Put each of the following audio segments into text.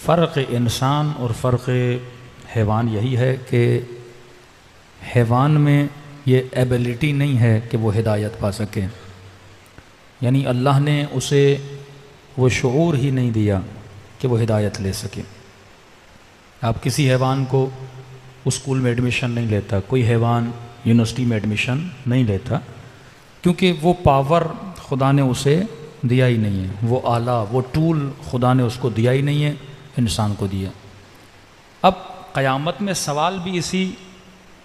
فرق انسان اور فرق حیوان یہی ہے کہ حیوان میں یہ ایبلٹی نہیں ہے کہ وہ ہدایت پا سکے، یعنی اللہ نے اسے وہ شعور ہی نہیں دیا کہ وہ ہدایت لے سکے۔ آپ کسی حیوان کو اسکول میں ایڈمیشن نہیں لیتا، کوئی حیوان یونیورسٹی میں ایڈمیشن نہیں لیتا، کیونکہ وہ پاور خدا نے اسے دیا ہی نہیں ہے، وہ آلہ، وہ ٹول خدا نے اس کو دیا ہی نہیں ہے، انسان کو دیا۔ اب قیامت میں سوال بھی اسی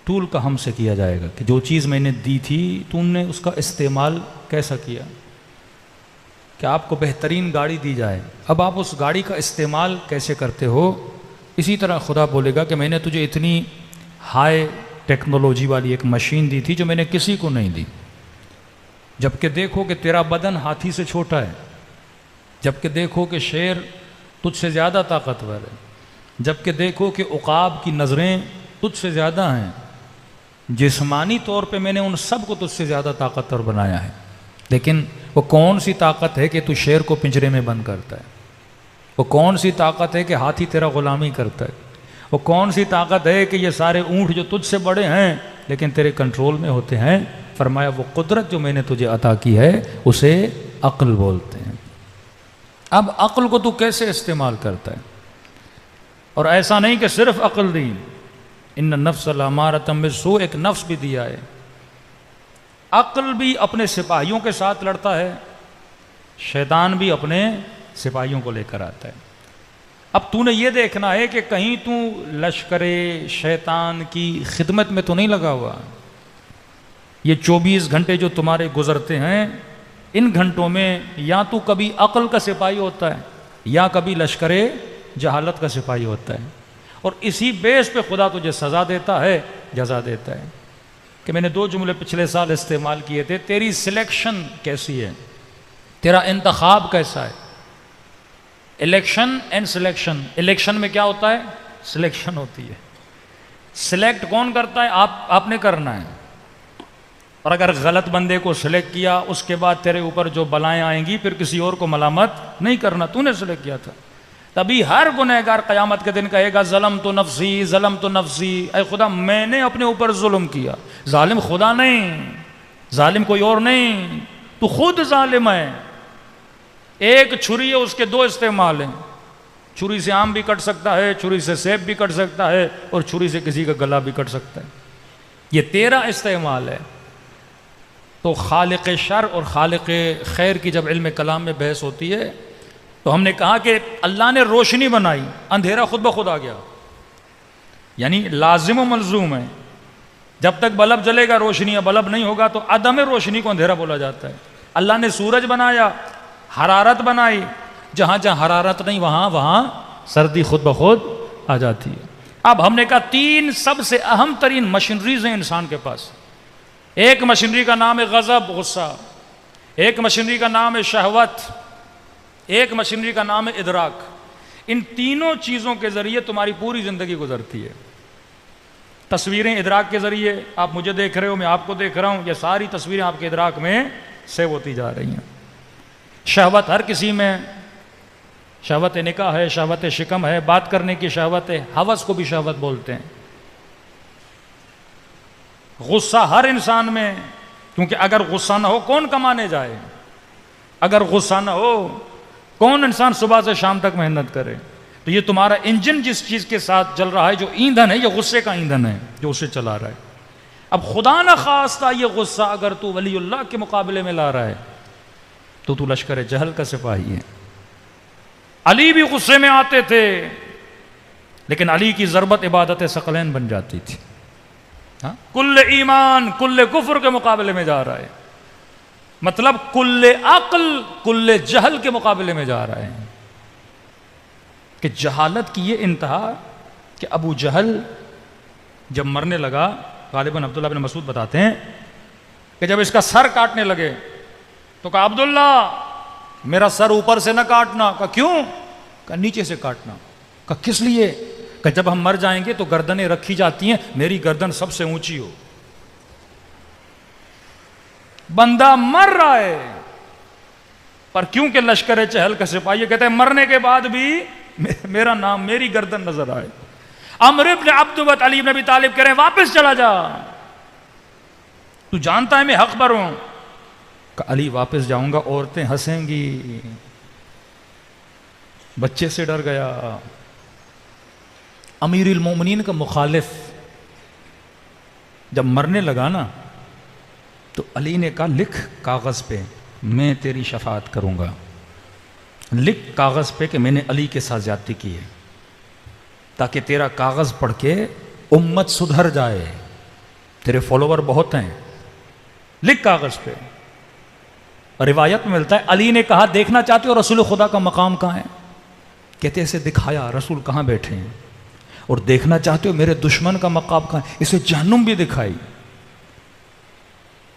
ٹول کا ہم سے کیا جائے گا کہ جو چیز میں نے دی تھی تم نے اس کا استعمال کیسا کیا، کہ آپ کو بہترین گاڑی دی جائے، اب آپ اس گاڑی کا استعمال کیسے کرتے ہو۔ اسی طرح خدا بولے گا کہ میں نے تجھے اتنی ہائی ٹیکنالوجی والی ایک مشین دی تھی جو میں نے کسی کو نہیں دی، جبکہ دیکھو کہ تیرا بدن ہاتھی سے چھوٹا ہے، جبکہ دیکھو کہ شیر تجھ سے زیادہ طاقتور ہے، جبکہ دیکھو کہ عقاب کی نظریں تجھ سے زیادہ ہیں، جسمانی طور پہ میں نے ان سب کو تجھ سے زیادہ طاقتور بنایا ہے، لیکن وہ کون سی طاقت ہے کہ تو شیر کو پنجرے میں بند کرتا ہے؟ وہ کون سی طاقت ہے کہ ہاتھی تیرا غلامی کرتا ہے؟ وہ کون سی طاقت ہے کہ یہ سارے اونٹ جو تجھ سے بڑے ہیں لیکن تیرے کنٹرول میں ہوتے ہیں؟ فرمایا وہ قدرت جو میں نے تجھے عطا کی ہے اسے عقل بولتے ہیں۔ اب عقل کو تو کیسے استعمال کرتا ہے؟ اور ایسا نہیں کہ صرف عقل دی، ان النفس لامارۃ بالسوء، ایک نفس بھی دیا ہے۔ عقل بھی اپنے سپاہیوں کے ساتھ لڑتا ہے، شیطان بھی اپنے سپاہیوں کو لے کر آتا ہے۔ اب تو نے یہ دیکھنا ہے کہ کہیں تو لشکر شیطان کی خدمت میں تو نہیں لگا ہوا۔ یہ 24 گھنٹے جو تمہارے گزرتے ہیں، ان گھنٹوں میں یا تو کبھی عقل کا سپاہی ہوتا ہے یا کبھی لشکر جہالت کا سپاہی ہوتا ہے، اور اسی بیس پہ خدا تجھے سزا دیتا ہے، جزا دیتا ہے۔ کہ میں نے 2 جملے پچھلے سال استعمال کیے تھے، تیری سلیکشن کیسی ہے، تیرا انتخاب کیسا ہے۔ الیکشن اینڈ سلیکشن، الیکشن میں کیا ہوتا ہے؟ سلیکشن ہوتی ہے۔ سلیکٹ کون کرتا ہے؟ آپ نے کرنا ہے، اور اگر غلط بندے کو سلیکٹ کیا اس کے بعد تیرے اوپر جو بلائیں آئیں گی پھر کسی اور کو ملامت نہیں کرنا، تو نے سلیکٹ کیا تھا۔ تبھی ہر گنہگار قیامت کے دن کہے گا ظلمت نفسی ظلمت نفسی، اے خدا میں نے اپنے اوپر ظلم کیا۔ ظالم خدا نہیں، ظالم کوئی اور نہیں، تو خود ظالم ہے۔ ایک چھری ہے، اس کے 2 استعمال ہیں، چھری سے آم بھی کٹ سکتا ہے، چھری سے سیب بھی کٹ سکتا ہے، اور چھری سے کسی کا گلا بھی کٹ سکتا ہے۔ یہ تیرا استعمال ہے۔ تو خالق شر اور خالق خیر کی جب علم کلام میں بحث ہوتی ہے تو ہم نے کہا کہ اللہ نے روشنی بنائی، اندھیرا خود بخود آ گیا، یعنی لازم و ملزوم ہے۔ جب تک بلب جلے گا روشنی، بلب نہیں ہوگا تو عدم روشنی کو اندھیرا بولا جاتا ہے۔ اللہ نے سورج بنایا، حرارت بنائی، جہاں جہاں حرارت نہیں وہاں سردی خود بخود آ جاتی ہے۔ اب ہم نے کہا 3 سب سے اہم ترین مشینریز ہیں انسان کے پاس۔ ایک مشینری کا نام ہے غضب، غصہ، ایک مشینری کا نام ہے شہوت، ایک مشینری کا نام ہے ادراک۔ ان تینوں چیزوں کے ذریعے تمہاری پوری زندگی گزرتی ہے۔ تصویریں ادراک کے ذریعے، آپ مجھے دیکھ رہے ہو، میں آپ کو دیکھ رہا ہوں، یہ ساری تصویریں آپ کے ادراک میں سیو ہوتی جا رہی ہیں۔ شہوت ہر کسی میں، شہوت نکاح ہے، شہوت شکم ہے، بات کرنے کی شہوت ہے، ہوس کو بھی شہوت بولتے ہیں۔ غصہ ہر انسان میں، کیونکہ اگر غصہ نہ ہو کون کمانے جائے؟ اگر غصہ نہ ہو کون انسان صبح سے شام تک محنت کرے؟ تو یہ تمہارا انجن جس چیز کے ساتھ چل رہا ہے، جو ایندھن ہے، یہ غصے کا ایندھن ہے جو اسے چلا رہا ہے۔ اب خدا نہ خواستہ یہ غصہ اگر تو ولی اللہ کے مقابلے میں لا رہا ہے تو لشکر جہل کا سپاہی ہے۔ علی بھی غصے میں آتے تھے، لیکن علی کی ضربت عبادت ثقلین بن جاتی تھی۔ کل ایمان کل کفر کے مقابلے میں جا رہا ہے، مطلب کل عقل کل جہل کے مقابلے میں جا رہا ہے۔ کہ جہالت کی یہ انتہا کہ ابو جہل جب مرنے لگا، غالباً عبداللہ بن مسعود بتاتے ہیں کہ جب اس کا سر کاٹنے لگے تو کہا عبداللہ میرا سر اوپر سے نہ کاٹنا۔ کہا کیوں؟ کہا نیچے سے کاٹنا۔ کہا کس لیے؟ کہ جب ہم مر جائیں گے تو گردنیں رکھی جاتی ہیں، میری گردن سب سے اونچی ہو۔ بندہ مر رہا ہے پر کیونکہ لشکر چہل کا سپاہی کہتے ہیں مرنے کے بعد بھی میرا نام میری گردن نظر آئے. عمرو ابن عبد علی بن ابی طالب کہہ رہے ہیں واپس چلا جا, تو جانتا ہے میں حق پر ہوں. کہ علی واپس جاؤں گا عورتیں ہنسیں گی. بچے سے ڈر گیا. امیر المومنین کا مخالف جب مرنے لگا نا تو علی نے کہا لکھ کاغذ پہ میں تیری شفاعت کروں گا, لکھ کاغذ پہ کہ میں نے علی کے ساتھ زیادتی کی ہے, تاکہ تیرا کاغذ پڑھ کے امت سدھر جائے, تیرے فالوور بہت ہیں, لکھ کاغذ پہ. روایت میں ملتا ہے علی نے کہا دیکھنا چاہتے ہو رسول خدا کا مقام کہاں ہے؟ کہتے اسے دکھایا رسول کہاں بیٹھے ہیں. اور دیکھنا چاہتے ہو میرے دشمن کا مقام کہاں ہے؟ اسے جہنم بھی دکھائی.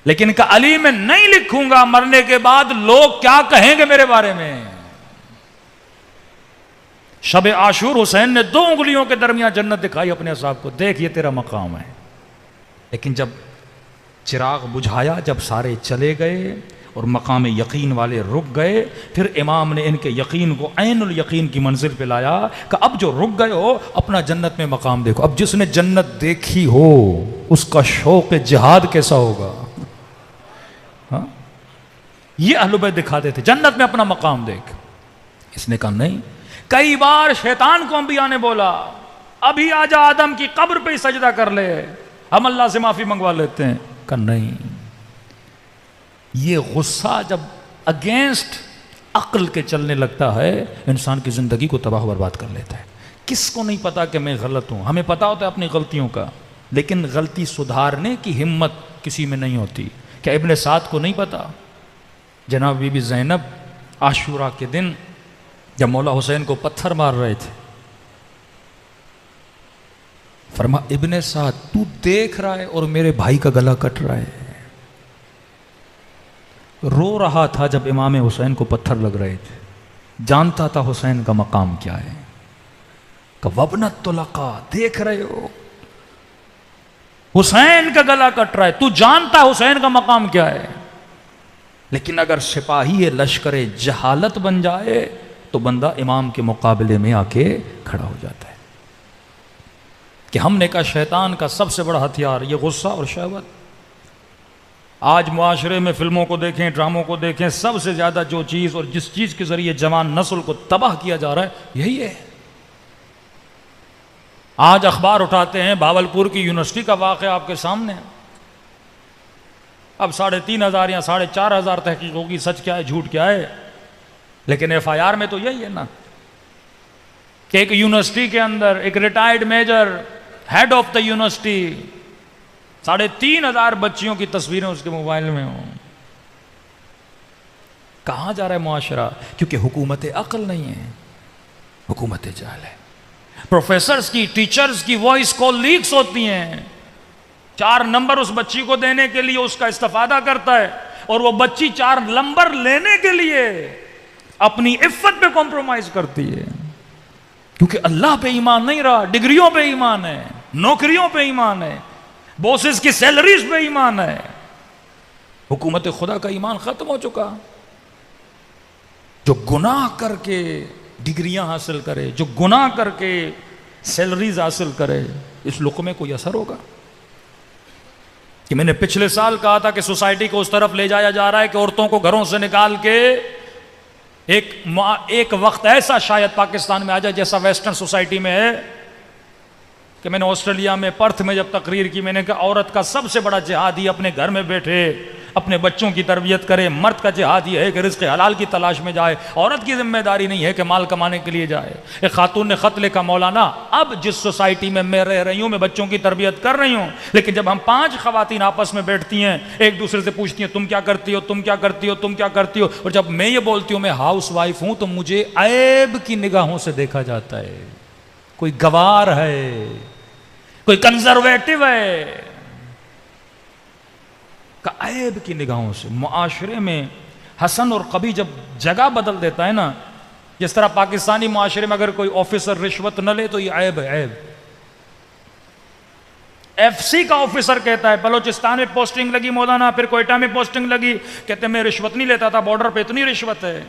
لیکن کہ علی میں نہیں لکھوں گا, مرنے کے بعد لوگ کیا کہیں گے میرے بارے میں. شب عاشور حسین نے 2 انگلیوں کے درمیان جنت دکھائی اپنے اصحاب کو, دیکھ یہ تیرا مقام ہے. لیکن جب چراغ بجھایا, جب سارے چلے گئے اور مقام یقین والے رک گئے, پھر امام نے ان کے یقین کو عین الیقین کی منزل پہ لایا کہ اب جو رک گئے ہو اپنا جنت میں مقام دیکھو. اب جس نے جنت دیکھی ہو اس کا شوق جہاد کیسا ہوگا. ہاں یہ اہل بیت دکھاتے تھے جنت میں اپنا مقام دیکھ. اس نے کہا نہیں. کئی بار شیطان کو انبیاء نے بولا ابھی آجا آدم کی قبر پہ ہی سجدہ کر لے, ہم اللہ سے معافی منگوا لیتے ہیں. کہا نہیں. یہ غصہ جب اگینسٹ عقل کے چلنے لگتا ہے انسان کی زندگی کو تباہ و برباد کر لیتا ہے. کس کو نہیں پتا کہ میں غلط ہوں؟ ہمیں پتا ہوتا ہے اپنی غلطیوں کا, لیکن غلطی سدھارنے کی ہمت کسی میں نہیں ہوتی. کیا ابن سعد کو نہیں پتا جناب بی بی زینب عاشورہ کے دن جب مولا حسین کو پتھر مار رہے تھے, فرما ابن سعد تو دیکھ رہا ہے اور میرے بھائی کا گلا کٹ رہا ہے. رو رہا تھا جب امام حسین کو پتھر لگ رہے تھے, جانتا تھا حسین کا مقام کیا ہے. کہ وابنت طلقا, دیکھ رہے ہو حسین کا گلا کٹ رہا ہے, تو جانتا حسین کا مقام کیا ہے. لیکن اگر سپاہی لشکر جہالت بن جائے تو بندہ امام کے مقابلے میں آ کے کھڑا ہو جاتا ہے. کہ ہم نے کہا شیطان کا سب سے بڑا ہتھیار یہ غصہ اور شہوت. آج معاشرے میں فلموں کو دیکھیں, ڈراموں کو دیکھیں, سب سے زیادہ جو چیز اور جس چیز کے ذریعے جوان نسل کو تباہ کیا جا رہا ہے یہی ہے. آج اخبار اٹھاتے ہیں, بھاولپور کی یونیورسٹی کا واقعہ آپ کے سامنے. اب 3,500 یا 4,500 تحقیق ہوگی سچ کیا ہے جھوٹ کیا ہے, لیکن ایف آئی آر میں تو یہی ہے نا کہ ایک یونیورسٹی کے اندر ایک retired major head of the university 3,500 بچیوں کی تصویریں اس کے موبائل میں ہوں. کہاں جا رہا ہے معاشرہ؟ کیونکہ حکومت عقل نہیں ہے, حکومت جہل ہے. پروفیسرز کی, ٹیچرز کی وائس کال لیکس ہوتی ہیں, 4 نمبر اس بچی کو دینے کے لیے اس کا استفادہ کرتا ہے, اور وہ بچی 4 نمبر لینے کے لیے اپنی عفت پہ کمپرومائز کرتی ہے, کیونکہ اللہ پہ ایمان نہیں رہا, ڈگریوں پہ ایمان ہے, نوکریوں پہ ایمان ہے, بوسز کی سیلریز پہ ایمان ہے. حکومت خدا کا ایمان ختم ہو چکا. جو گناہ کر کے ڈگریاں حاصل کرے, جو گناہ کر کے سیلریز حاصل کرے, اس لقمے کوئی اثر ہوگا؟ کہ میں نے پچھلے سال کہا تھا کہ سوسائٹی کو اس طرف لے جایا جا رہا ہے کہ عورتوں کو گھروں سے نکال کے ایک وقت ایسا شاید پاکستان میں آ جائے جیسا ویسٹرن سوسائٹی میں ہے. کہ میں نے آسٹریلیا میں پرتھ میں جب تقریر کی, میں نے کہا عورت کا سب سے بڑا جہاد ہی اپنے گھر میں بیٹھے اپنے بچوں کی تربیت کرے. مرد کا جہاد یہ ہے کہ رزق حلال کی تلاش میں جائے. عورت کی ذمہ داری نہیں ہے کہ مال کمانے کے لیے جائے. ایک خاتون نے خط لکھا, مولانا اب جس سوسائٹی میں میں رہ رہی ہوں میں بچوں کی تربیت کر رہی ہوں, لیکن جب ہم 5 خواتین آپس میں بیٹھتی ہیں ایک دوسرے سے پوچھتی ہیں تم کیا کرتی ہو, تم کیا کرتی ہو, تم کیا کرتی ہو, اور جب میں یہ بولتی ہوں میں ہاؤس وائف ہوں تو مجھے عیب کی نگاہوں سے دیکھا جاتا ہے. کوئی گوار ہے, کوئی کنزرویٹو ہے, عیب کی نگاہوں سے. معاشرے میں حسن اور قبیح جب جگہ بدل دیتا ہے نا, جس طرح پاکستانی معاشرے میں اگر کوئی آفیسر رشوت نہ لے تو یہ عیب ہے, عیب. ایف سی کا آفیسر کہتا ہے بلوچستان میں پوسٹنگ لگی مولانا, پھر کوئٹہ میں پوسٹنگ لگی, کہتے ہیں میں رشوت نہیں لیتا تھا, بارڈر پہ اتنی رشوت ہے.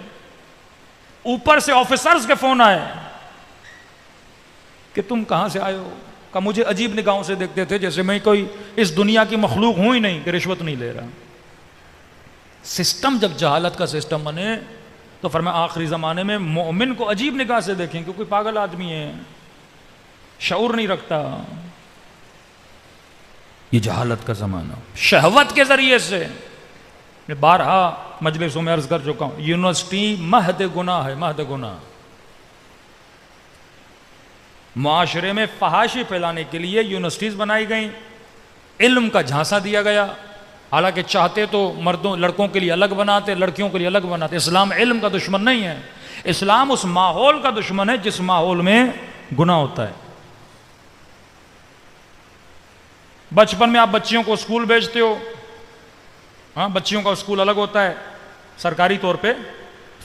اوپر سے آفیسرز کے فون آئے کہ تم کہاں سے آئے ہو؟ کہ مجھے عجیب نگاہوں سے دیکھتے تھے جیسے میں کوئی اس دنیا کی مخلوق ہوں ہی نہیں کہ رشوت نہیں لے رہا. سسٹم جب جہالت کا سسٹم بنے تو فرمایا آخری زمانے میں مومن کو عجیب نگاہ سے دیکھیں کہ کوئی پاگل آدمی ہے، شعور نہیں رکھتا. یہ جہالت کا زمانہ. شہوت کے ذریعے سے میں بارہا مجلسوں میں عرض کر چکا ہوں، یونیورسٹی مہد گناہ ہے، مہد گناہ. معاشرے میں فحاشی پھیلانے کے لیے یونیورسٹیز بنائی گئیں، علم کا جھانسا دیا گیا. حالانکہ چاہتے تو مردوں لڑکوں کے لیے الگ بناتے، لڑکیوں کے لیے الگ بناتے. اسلام علم کا دشمن نہیں ہے، اسلام اس ماحول کا دشمن ہے جس ماحول میں گناہ ہوتا ہے. بچپن میں آپ بچیوں کو اسکول بھیجتے ہو، ہاں بچیوں کا اسکول الگ ہوتا ہے سرکاری طور پہ،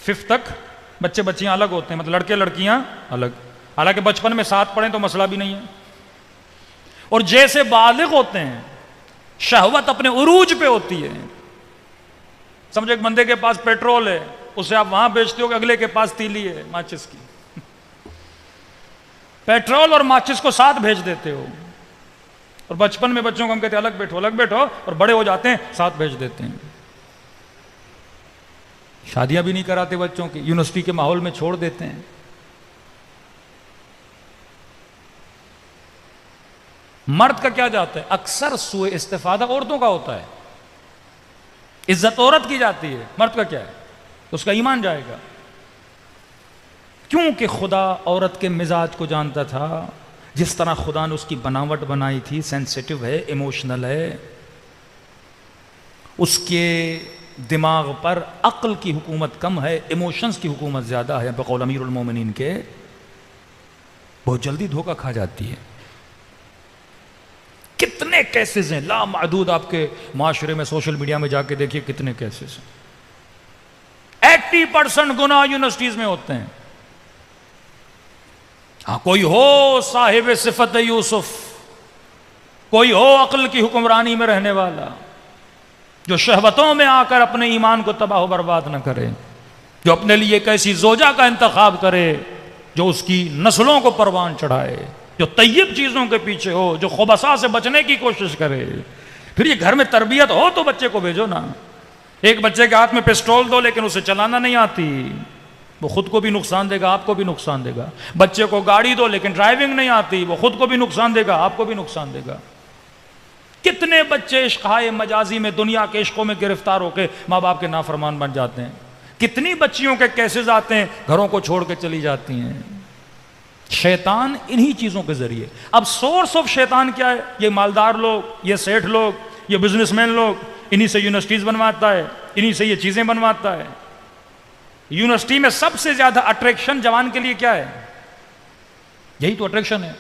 5 تک بچے بچیاں الگ ہوتے ہیں، مطلب لڑکے لڑکیاں الگ. حالانکہ بچپن میں ساتھ پڑھیں تو مسئلہ بھی نہیں ہے. اور جیسے بالغ ہوتے ہیں شہوت اپنے عروج پہ ہوتی ہے. سمجھو ایک بندے کے پاس پیٹرول ہے، اسے آپ وہاں بیچتے ہو کہ اگلے کے پاس تیلی ہے ماچس کی. پیٹرول اور ماچس کو ساتھ بھیج دیتے ہو. اور بچپن میں بچوں کو ہم کہتے ہیں الگ بیٹھو الگ بیٹھو، اور بڑے ہو جاتے ہیں ساتھ بھیج دیتے ہیں. شادیاں بھی نہیں کراتے بچوں کی، یونیورسٹی کے ماحول میں چھوڑ دیتے ہیں. مرد کا کیا جاتا ہے؟ اکثر سوء استفادہ عورتوں کا ہوتا ہے. عزت عورت کی جاتی ہے، مرد کا کیا ہے؟ اس کا ایمان جائے گا. کیونکہ خدا عورت کے مزاج کو جانتا تھا. جس طرح خدا نے اس کی بناوٹ بنائی تھی، سینسیٹیو ہے، ایموشنل ہے، اس کے دماغ پر عقل کی حکومت کم ہے، ایموشنز کی حکومت زیادہ ہے. بقول امیر المومنین کے بہت جلدی دھوکہ کھا جاتی ہے. کتنے کیسز ہیں لامحدود، آپ کے معاشرے میں سوشل میڈیا میں جا کے دیکھیے کتنے کیسز ہیں. 80% گناہ یونیورسٹیز میں ہوتے ہیں. ہاں کوئی ہو صاحب صفت یوسف، کوئی ہو عقل کی حکمرانی میں رہنے والا، جو شہوتوں میں آ کر اپنے ایمان کو تباہ و برباد نہ کرے، جو اپنے لیے ایک ایسی زوجہ کا انتخاب کرے جو اس کی نسلوں کو پروان چڑھائے، جو طیب چیزوں کے پیچھے ہو، جو خبثاء سے بچنے کی کوشش کرے. پھر یہ گھر میں تربیت ہو تو بچے کو بھیجو نا. ایک بچے کے ہاتھ میں پسٹول دو لیکن اسے چلانا نہیں آتی، وہ خود کو بھی نقصان دے گا، آپ کو بھی نقصان دے گا. بچے کو گاڑی دو لیکن ڈرائیونگ نہیں آتی، وہ خود کو بھی نقصان دے گا، آپ کو بھی نقصان دے گا. کتنے بچے عشقائے مجازی میں دنیا کے عشقوں میں گرفتار ہو کے ماں باپ کے نافرمان بن جاتے ہیں. کتنی بچیوں کے کیسز آتے ہیں گھروں کو چھوڑ کے چلی جاتی ہیں. شیطان انہی چیزوں کے ذریعے. اب سورس آف شیطان کیا ہے؟ یہ مالدار لوگ، یہ سیٹھ لوگ، یہ بزنس مین لوگ، انہی سے یونیورسٹیز بنواتا ہے، انہی سے یہ چیزیں بنواتا ہے. یونیورسٹی میں سب سے زیادہ اٹریکشن جوان کے لیے کیا ہے؟ یہی تو اٹریکشن ہے.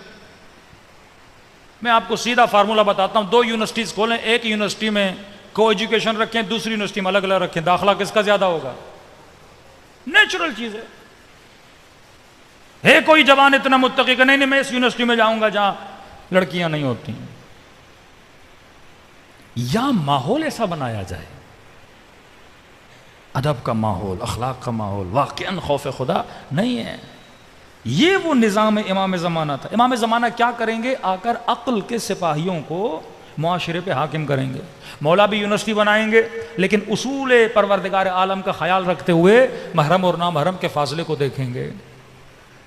میں آپ کو سیدھا فارمولہ بتاتا ہوں. 2 یونیورسٹیز کھولیں، ایک یونیورسٹی میں کو ایجوکیشن رکھیں، دوسری یونیورسٹی میں الگ الگ رکھیں، داخلہ کس کا زیادہ ہوگا؟ نیچرل چیز ہے کوئی جوان اتنا متقی کہ نہیں میں اس یونیورسٹی میں جاؤں گا جہاں لڑکیاں نہیں ہوتی ہیں. یا ماحول ایسا بنایا جائے، ادب کا ماحول، اخلاق کا ماحول، واقعاً خوف خدا نہیں ہے. یہ وہ نظام امام زمانہ تھا. امام زمانہ کیا کریں گے؟ آ کر عقل کے سپاہیوں کو معاشرے پہ حاکم کریں گے. مولا بھی یونیورسٹی بنائیں گے لیکن اصول پروردگار عالم کا خیال رکھتے ہوئے محرم اور نامحرم کے فاصلے کو دیکھیں گے.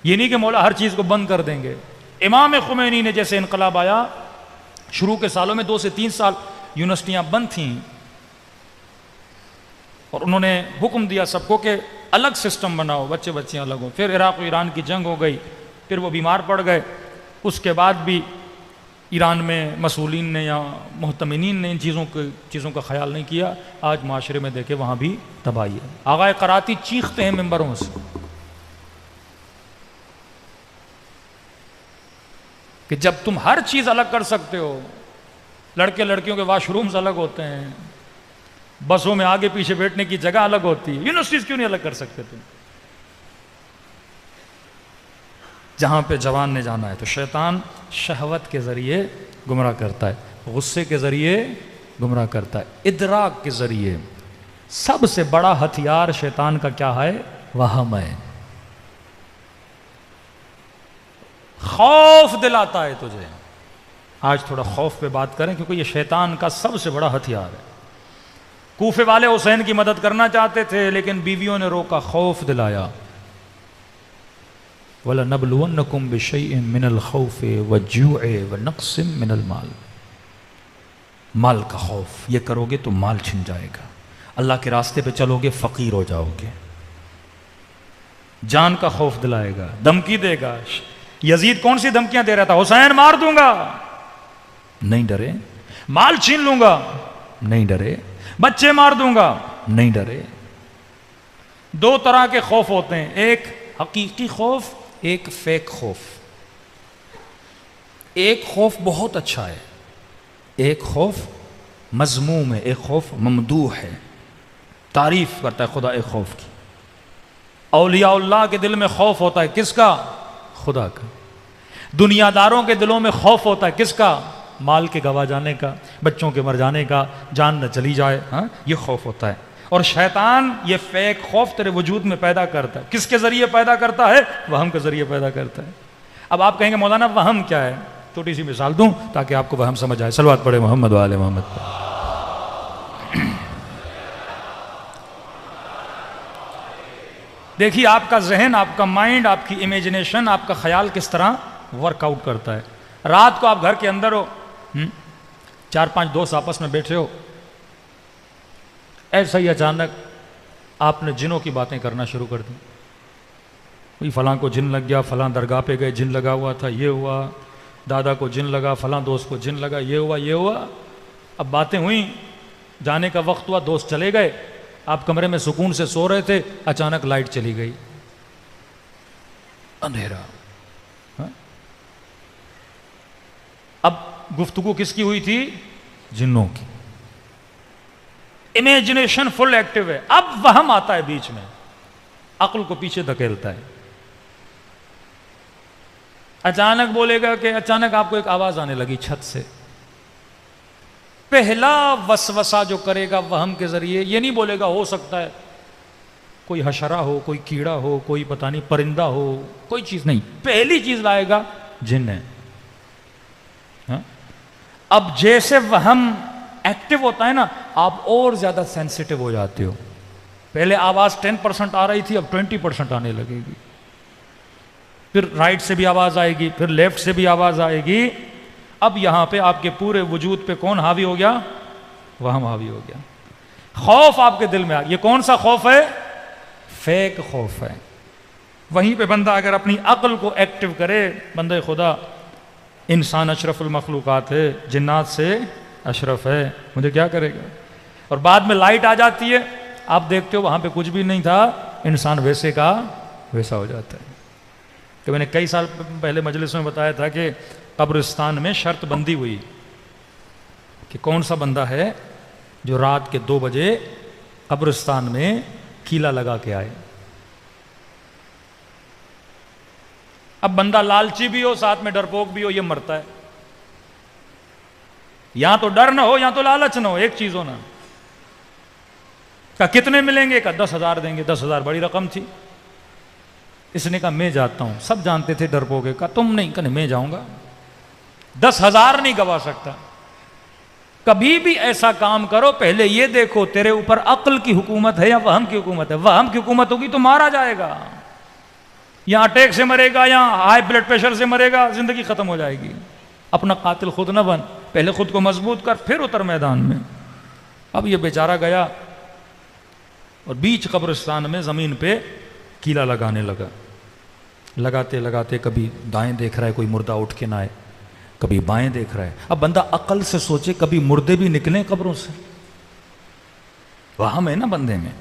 یہ نہیں کہ مولا ہر چیز کو بند کر دیں گے. امام خمینی نے جیسے انقلاب آیا، شروع کے سالوں میں 2 سے 3 سال یونیورسٹیاں بند تھیں اور انہوں نے حکم دیا سب کو کہ الگ سسٹم بناؤ، بچے بچیاں الگ ہوں. پھر عراق و ایران کی جنگ ہو گئی، پھر وہ بیمار پڑ گئے. اس کے بعد بھی ایران میں مسئولین نے یا محتمنین نے ان چیزوں کا خیال نہیں کیا. آج معاشرے میں دیکھے وہاں بھی تباہی ہے. آغائے قراتی چیختے ہیں ممبروں سے کہ جب تم ہر چیز الگ کر سکتے ہو، لڑکے لڑکیوں کے واش رومز الگ ہوتے ہیں، بسوں میں آگے پیچھے بیٹھنے کی جگہ الگ ہوتی ہے، یونیورسٹیز کیوں نہیں الگ کر سکتے تم؟ جہاں پہ جوان نے جانا ہے. تو شیطان شہوت کے ذریعے گمراہ کرتا ہے، غصے کے ذریعے گمراہ کرتا ہے، ادراک کے ذریعے. سب سے بڑا ہتھیار شیطان کا کیا ہے؟ وہم ہے. خوف دلاتا ہے تجھے. آج تھوڑا خوف پہ بات کریں کیونکہ یہ شیطان کا سب سے بڑا ہتھیار ہے. کوفے والے حسین کی مدد کرنا چاہتے تھے لیکن بیویوں نے روکا, خوف دلایا. وَلَنَبْلُوَنَّكُمْ بِشَيْءٍ مِّنَ الْخَوْفِ وَالْجُوعِ وَنَقْصٍ مِّنَ الْمَالِ. مال کا خوف, یہ کرو گے تو مال چھن جائے گا. اللہ کے راستے پہ چلو گے فقیر ہو جاؤ گے. جان کا خوف دلائے گا, دھمکی دے گا. یزید کون سی دھمکیاں دے رہا تھا؟ حسین مار دوں گا, نہیں ڈرے. مال چھین لوں گا, نہیں ڈرے. بچے مار دوں گا, نہیں ڈرے. دو طرح کے خوف ہوتے ہیں, ایک حقیقی خوف, ایک فیک خوف. ایک خوف بہت اچھا ہے, ایک خوف مذموم ہے, ایک خوف ممدوح ہے, تعریف کرتا ہے خدا ایک خوف کی. اولیاء اللہ کے دل میں خوف ہوتا ہے, کس کا؟ خدا کا. دنیا داروں کے دلوں میں خوف ہوتا ہے, کس کا؟ مال کے گوا جانے کا, بچوں کے مر جانے کا, جان نہ چلی جائے, یہ خوف ہوتا ہے. اور شیطان یہ فیک خوف تیرے وجود میں پیدا کرتا ہے. کس کے ذریعے پیدا کرتا ہے؟ وہم کے ذریعے پیدا کرتا ہے. اب آپ کہیں گے مولانا وہم کیا ہے؟ چھوٹی سی مثال دوں تاکہ آپ کو وہم سمجھ آئے. صلوات پڑھے محمد و آل محمد پر. دیکھیے آپ کا ذہن, آپ کا مائنڈ, آپ کی امیجنیشن, آپ کا خیال کس طرح ورک آؤٹ کرتا ہے. رات کو آپ گھر کے اندر ہو, 4-5 دوست آپس میں بیٹھے ہو, ایسا ہی اچانک آپ نے جنوں کی باتیں کرنا شروع کر دی. فلاں کو جن لگ گیا, فلاں درگاہ پہ گئے جن لگا ہوا تھا, یہ ہوا, دادا کو جن لگا, فلاں دوست کو جن لگا, یہ ہوا, یہ ہوا. اب باتیں ہوئیں, جانے کا وقت ہوا, دوست چلے گئے, آپ کمرے میں سکون سے سو رہے تھے, اچانک لائٹ چلی گئی, اندھیرا. اب گفتگو کس کی ہوئی تھی؟ جنوں کی. امیجنیشن فل ایکٹیو ہے. اب وہم آتا ہے بیچ میں, عقل کو پیچھے دھکیلتا ہے. اچانک بولے گا کہ اچانک آپ کو ایک آواز آنے لگی چھت سے. پہلا وسوسہ جو کرے گا وہم کے ذریعے, یہ نہیں بولے گا ہو سکتا ہے کوئی حشرہ ہو, کوئی کیڑا ہو, کوئی پتہ نہیں پرندہ ہو, کوئی چیز نہیں. پہلی چیز لائے گا جن ہے. اب جیسے وہم ایکٹیو ہوتا ہے نا, آپ اور زیادہ سینسیٹیو ہو جاتے ہو. پہلے آواز 10% آ رہی تھی, اب 20% آنے لگے گی. پھر رائٹ سے بھی آواز آئے گی, پھر لیفٹ سے بھی آواز آئے گی. اب یہاں پہ آپ کے پورے وجود پہ کون حاوی ہو گیا؟ وہم حاوی ہو گیا. خوف آپ کے دل میں آ گیا. یہ کون سا خوف ہے؟ فیک خوف ہے. وہیں پہ بندہ اگر اپنی عقل کو ایکٹیو کرے, بندہ خدا انسان اشرف المخلوقات ہے, جنات سے اشرف ہے, مجھے کیا کرے گا؟ اور بعد میں لائٹ آ جاتی ہے, آپ دیکھتے ہو وہاں پہ کچھ بھی نہیں تھا, انسان ویسے کا ویسا ہو جاتا ہے. کہ میں نے کئی سال پہلے مجلس میں بتایا تھا کہ قبرستان میں شرط بندی ہوئی کہ کون سا بندہ ہے جو رات کے 2 بجے قبرستان میں کیلا لگا کے آئے. اب بندہ لالچی بھی ہو, ساتھ میں ڈرپوک بھی ہو, یہ مرتا ہے. یا تو ڈر نہ ہو یا تو لالچ نہ ہو, ایک چیز ہونا. کہا کتنے ملیں گے؟ کہا 10,000 دیں گے. 10,000 بڑی رقم تھی. اس نے کہا میں جاتا ہوں. سب جانتے تھے ڈرپوک ہے. کہا تم نہیں. کہا میں جاؤں گا. 10,000 نہیں گوا سکتا. کبھی بھی ایسا کام کرو پہلے یہ دیکھو تیرے اوپر عقل کی حکومت ہے یا وہم کی حکومت ہے. وہم کی حکومت ہوگی تو مارا جائے گا, یا اٹیک سے مرے گا, یا ہائی بلڈ پریشر سے مرے گا, زندگی ختم ہو جائے گی. اپنا قاتل خود نہ بن, پہلے خود کو مضبوط کر, پھر اتر میدان میں. اب یہ بیچارہ گیا اور بیچ قبرستان میں زمین پہ کیلا لگانے لگا. لگاتے لگاتے کبھی دائیں دیکھ رہا ہے کوئی مردہ اٹھ کے نہ آئے, کبھی بائیں دیکھ رہا ہے. اب بندہ عقل سے سوچے کبھی مردے بھی نکلیں قبروں سے. وہم ہے نا بندے میں,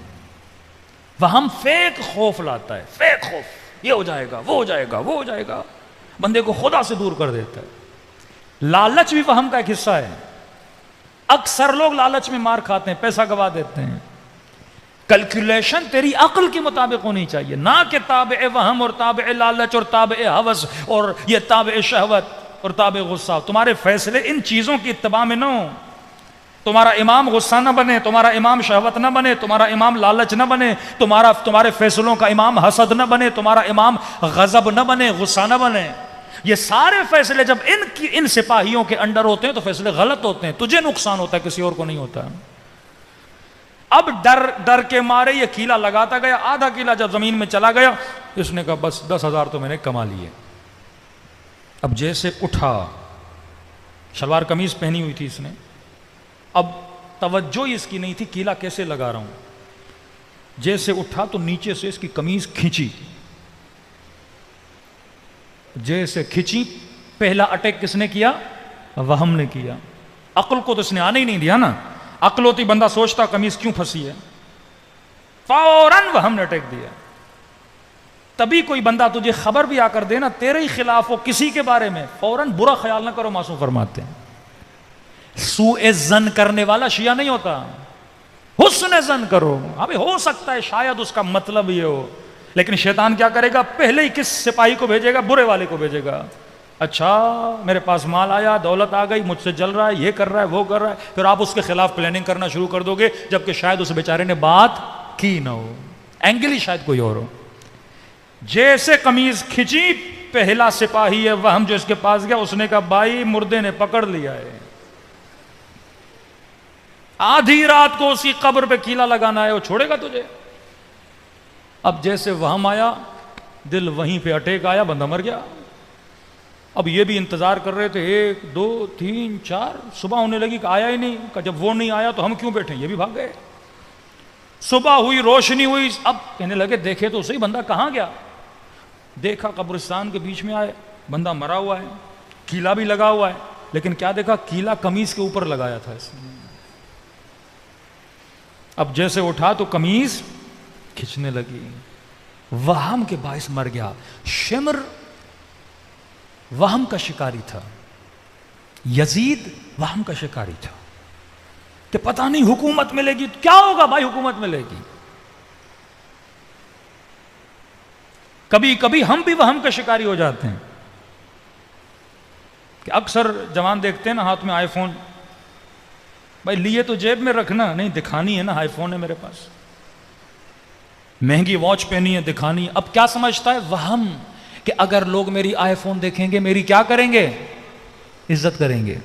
وہم فیک خوف لاتا ہے. فیک خوف, یہ ہو جائے گا, وہ ہو جائے گا, وہ ہو جائے گا, بندے کو خدا سے دور کر دیتا ہے. لالچ بھی وہم کا ایک حصہ ہے. اکثر لوگ لالچ میں مار کھاتے ہیں, پیسہ گوا دیتے ہیں. کیلکولیشن تیری عقل کے مطابق ہونی چاہیے, نہ کہ تابع وہم اور تابع لالچ اور تابع ہوس اور یہ تابع شہوت اور تابع غصہ. تمہارے فیصلے ان چیزوں کی اتباع میں نہ ہو. تمہارا امام غصہ نہ بنے, تمہارا امام شہوت نہ بنے, تمہارا امام لالچ نہ بنے, تمہارے فیصلوں کا امام حسد نہ بنے, تمہارا امام غضب نہ بنے, غصہ نہ بنے. یہ سارے فیصلے جب ان سپاہیوں کے انڈر ہوتے ہیں تو فیصلے غلط ہوتے ہیں، تجھے نقصان ہوتا ہے، کسی اور کو نہیں ہوتا۔ اب ڈر کے مارے یہ کیلا لگاتا گیا، آدھا کیلا جب زمین میں چلا گیا، اس نے کہا بس 10,000 تو میں نے کما لیے۔ اب جیسے اٹھا، شلوار قمیض پہنی ہوئی تھی اس نے، اب توجہ اس کی نہیں تھی کیلا کیسے لگا رہا ہوں، جیسے اٹھا تو نیچے سے اس کی قمیض کھینچی، جیسے کھینچی، پہلا اٹیک کس نے کیا؟ وہم نے کیا۔ عقل کو تو اس نے آنے ہی نہیں دیا نا، عقل ہوتی بندہ سوچتا قمیض کیوں پھنسی ہے، فوراً وہم نے اٹیک دیا۔ تبھی کوئی بندہ تجھے خبر بھی آ کر دے نا تیرے ہی خلاف ہو کسی کے بارے میں، فوراً برا خیال نہ کرو، معصوم فرماتے ہیں۔ سوء ظن کرنے والا شیعہ نہیں ہوتا، حسن ظن کرو، ابھی ہو سکتا ہے شاید اس کا مطلب یہ ہو، لیکن شیطان کیا کرے گا؟ پہلے ہی کس سپاہی کو بھیجے گا؟ برے والے کو بھیجے گا۔ اچھا میرے پاس مال آیا، دولت آ گئی، مجھ سے جل رہا ہے، یہ کر رہا ہے، وہ کر رہا ہے، پھر آپ اس کے خلاف پلاننگ کرنا شروع کر دو گے، جبکہ شاید اس بیچارے نے بات کی نہ ہو، اینگل ہی شاید کوئی اور ہو۔ جیسے قمیض کھینچی، پہلا سپاہی ہے وہم جو اس کے پاس گیا، اس نے کہا بھائی مردے نے پکڑ لیا ہے، آدھی رات کو اسی قبر پہ کیلا لگانا ہے، وہ چھوڑے گا تجھے؟ اب جیسے وہم آیا، دل وہیں پہ اٹیک آیا، بندہ مر گیا۔ اب یہ بھی انتظار کر رہے تھے، 1 2 3 4، صبح ہونے لگی کہ آیا ہی نہیں، کہ جب وہ نہیں آیا تو ہم کیوں بیٹھے، یہ بھی بھاگ گئے۔ صبح ہوئی، روشنی ہوئی، اب کہنے لگے دیکھے تو صحیح بندہ کہاں گیا، دیکھا قبرستان کے بیچ میں آئے، بندہ مرا ہوا ہے، کیلا بھی لگا ہوا ہے، لیکن کیا دیکھا؟ کیلا قمیض کے اوپر لگایا تھا اس نے۔ اب جیسے اٹھا تو قمیض کھچنے لگی، وہم کے باعث مر گیا۔ شمر وہم کا شکاری تھا، یزید وہم کا شکاری تھا کہ پتہ نہیں حکومت ملے گی تو کیا ہوگا، بھائی حکومت ملے گی۔ کبھی کبھی ہم بھی وہم کا شکاری ہو جاتے ہیں کہ اکثر جوان دیکھتے ہیں نا ہاتھ میں آئی فون، بھائی لیے تو جیب میں رکھنا نہیں، دکھانی ہے نا، آئی فون ہے میرے پاس، مہنگی واچ پہنی ہے، دکھانی۔ اب کیا سمجھتا ہے؟ وہم، کہ اگر لوگ میری آئی فون دیکھیں گے میری کیا کریں گے؟ عزت کریں گے۔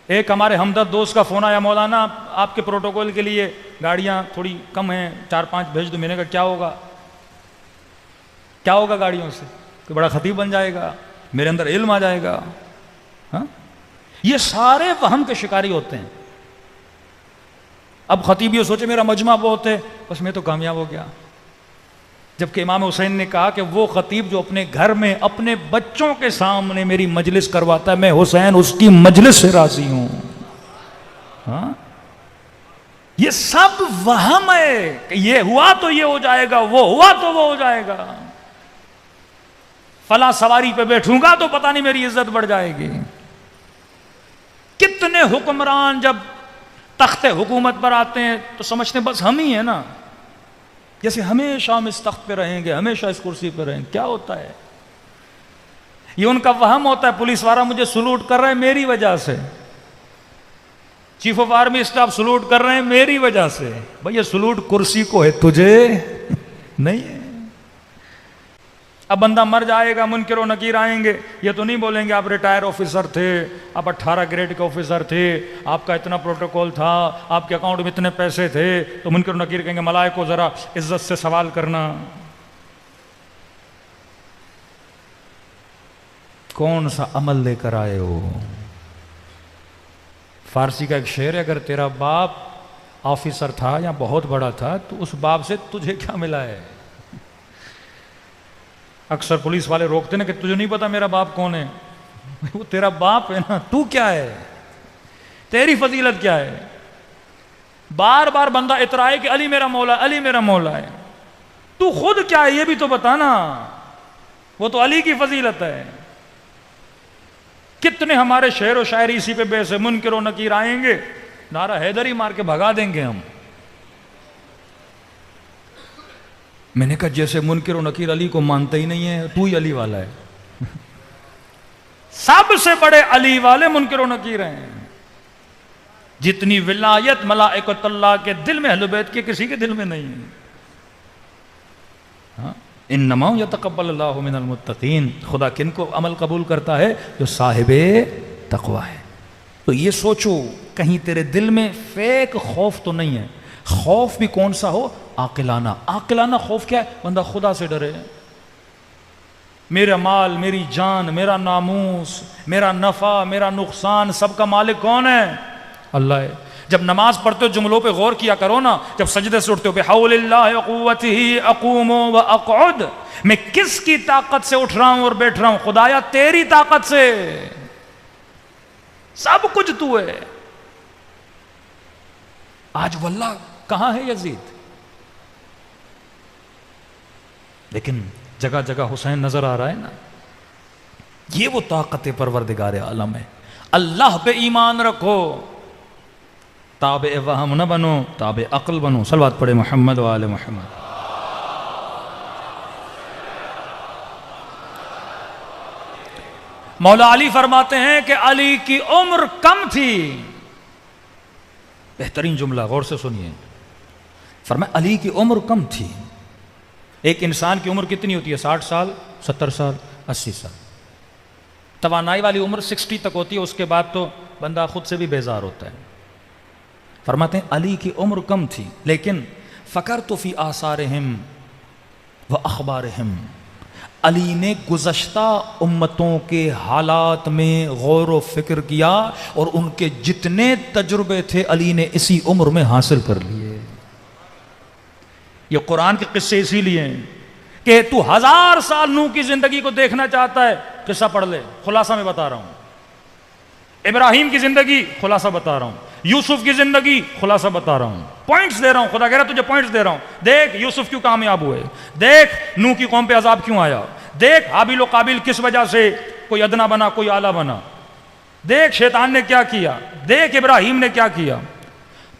ایک ہمارے ہمدرد دوست کا فون آیا، مولانا آپ کے پروٹوکول کے لیے گاڑیاں تھوڑی کم ہیں، 4-5 بھیج دو۔ میں نے کہا کیا ہوگا؟ کیا ہوگا گاڑیوں سے؟ کہ بڑا خطیب بن جائے گا، میرے اندر علم آ جائے گا۔ ہاں، یہ سارے وہم کے شکاری ہوتے ہیں۔ اب خطیب یہ سوچے میرا مجمع بہت ہے، بس میں تو کامیاب ہو گیا، جبکہ امام حسین نے کہا کہ وہ خطیب جو اپنے گھر میں اپنے بچوں کے سامنے میری مجلس کرواتا ہے، میں حسین اس کی مجلس سے راضی ہوں۔ ہاں، یہ سب وہم ہے کہ یہ ہوا تو یہ ہو جائے گا، وہ ہوا تو وہ ہو جائے گا، فلاں سواری پہ بیٹھوں گا تو پتہ نہیں میری عزت بڑھ جائے گی۔ کتنے حکمران جب تخت حکومت پر آتے ہیں تو سمجھتے ہیں بس ہم ہی ہیں نا، جیسے ہمیشہ ہم اس تخت پہ رہیں گے، ہمیشہ اس کرسی پہ رہیں گے۔ کیا ہوتا ہے؟ یہ ان کا وہم ہوتا ہے، پولیس والا مجھے سلوٹ کر رہے ہیں میری وجہ سے، chief of army staff salute کر رہے ہیں میری وجہ سے۔ بھئی یہ سلوٹ کرسی کو ہے، تجھے نہیں ہے۔ اب بندہ مر جائے گا، منکر و نکیر آئیں گے، یہ تو نہیں بولیں گے آپ ریٹائر آفیسر تھے، آپ 18 گریڈ کے آفیسر تھے، آپ کا اتنا پروٹوکول تھا، آپ کے اکاؤنٹ میں اتنے پیسے تھے، تو منکر و نکیر کہیں گے ملائکو ذرا عزت سے سوال کرنا۔ کون سا عمل لے کر آئے ہو؟ فارسی کا ایک شعر ہے، اگر تیرا باپ آفیسر تھا یا بہت بڑا تھا تو اس باپ سے تجھے کیا ملا ہے؟ اکثر پولیس والے روکتے نا کہ تجھے نہیں پتا میرا باپ کون ہے، وہ تیرا باپ ہے نا، تو کیا ہے، تیری فضیلت کیا ہے؟ بار بار بندہ اترائے کہ علی میرا مولا، علی میرا مولا ہے، تو خود کیا ہے یہ بھی تو بتانا، وہ تو علی کی فضیلت ہے۔ کتنے ہمارے شعر و شاعری اسی پہ بیس ہے، منکر و نکیر آئیں گے نعرہ حیدری مار کے بھگا دیں گے ہم۔ میں نے کہا جیسے منکر و نکیر علی کو مانتے ہی نہیں ہے، تو ہی علی والا ہے۔ سب سے بڑے علی والے منکر و نکیر ہیں۔ جتنی ولایت ملائکۃ اللہ کے دل میں اہل بیت کے کسی کے دل میں نہیں ہے۔ ہاں؟ انما یتقبل اللہ من المتقین، خدا کن کو عمل قبول کرتا ہے؟ جو صاحب تقوی ہے۔ تو یہ سوچو کہیں تیرے دل میں فیک خوف تو نہیں ہے، خوف بھی کون سا ہو؟ عاقلانہ۔ عاقلانہ خوف کیا ہے؟ بندہ خدا سے ڈرے، میرا مال، میری جان، میرا ناموس، میرا نفع، میرا نقصان، سب کا مالک کون ہے؟ اللہ ہے۔ جب نماز پڑھتے ہو جملوں پہ غور کیا کرو نا، جب سجدے سے اٹھتے ہو بحول اللہ قوتہ اقوم و اقعد، میں کس کی طاقت سے اٹھ رہا ہوں اور بیٹھ رہا ہوں؟ خدایا تیری طاقت سے، سب کچھ تو ہے۔ آج واللہ کہاں ہے یزید؟ لیکن جگہ جگہ حسین نظر آ رہا ہے نا۔ یہ وہ طاقت پروردگار عالم ہے۔ اللہ پہ ایمان رکھو، تابع وہم نہ بنو، تابع عقل بنو۔ صلوات پڑھے محمد و آل محمد۔ مولا علی فرماتے ہیں کہ علی کی عمر کم تھی، بہترین جملہ، غور سے سنیے، فرمایا علی کی عمر کم تھی۔ ایک انسان کی عمر کتنی ہوتی ہے؟ 60 سال، 70 سال، 80 سال۔ توانائی والی عمر 60 تک ہوتی ہے، اس کے بعد تو بندہ خود سے بھی بیزار ہوتا ہے۔ فرماتے ہیں علی کی عمر کم تھی، لیکن فکرت فی آثارہم و اخبارہم، علی نے گزشتہ امتوں کے حالات میں غور و فکر کیا اور ان کے جتنے تجربے تھے علی نے اسی عمر میں حاصل کر لیے۔ یہ قرآن کے قصے اسی لیے ہیں کہ تو 1000 سال نوح کی زندگی کو دیکھنا چاہتا ہے، قصہ پڑھ لے، خلاصہ میں بتا رہا ہوں۔ ابراہیم کی زندگی خلاصہ بتا رہا ہوں، یوسف کی زندگی خلاصہ بتا رہا ہوں، پوائنٹس دے رہا ہوں، خدا کہہ رہا تجھے پوائنٹس دے رہا ہوں۔ دیکھ یوسف کیوں کامیاب ہوئے، دیکھ نوح کی قوم پہ عذاب کیوں آیا، دیکھ حابیل و قابیل کس وجہ سے کوئی ادنا بنا کوئی اعلیٰ بنا، دیکھ شیطان نے کیا کیا، دیکھ ابراہیم نے کیا کیا۔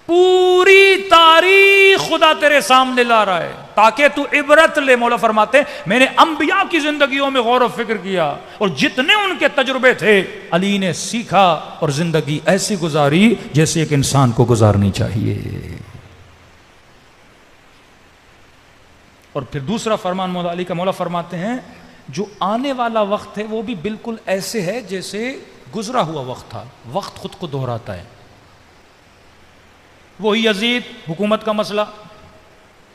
پوری تاریخ خدا تیرے سامنے لا رہا ہے تاکہ تو عبرت لے۔ مولا فرماتے ہیں میں نے انبیاء کی زندگیوں میں غور و فکر کیا اور جتنے ان کے تجربے تھے علی نے سیکھا اور زندگی ایسی گزاری جیسے ایک انسان کو گزارنی چاہیے۔ اور پھر دوسرا فرمان مولا علی کا، مولا فرماتے ہیں جو آنے والا وقت ہے وہ بھی بالکل ایسے ہے جیسے گزرا ہوا وقت تھا، وقت خود کو دہراتا ہے۔ وہی یزید، حکومت کا مسئلہ،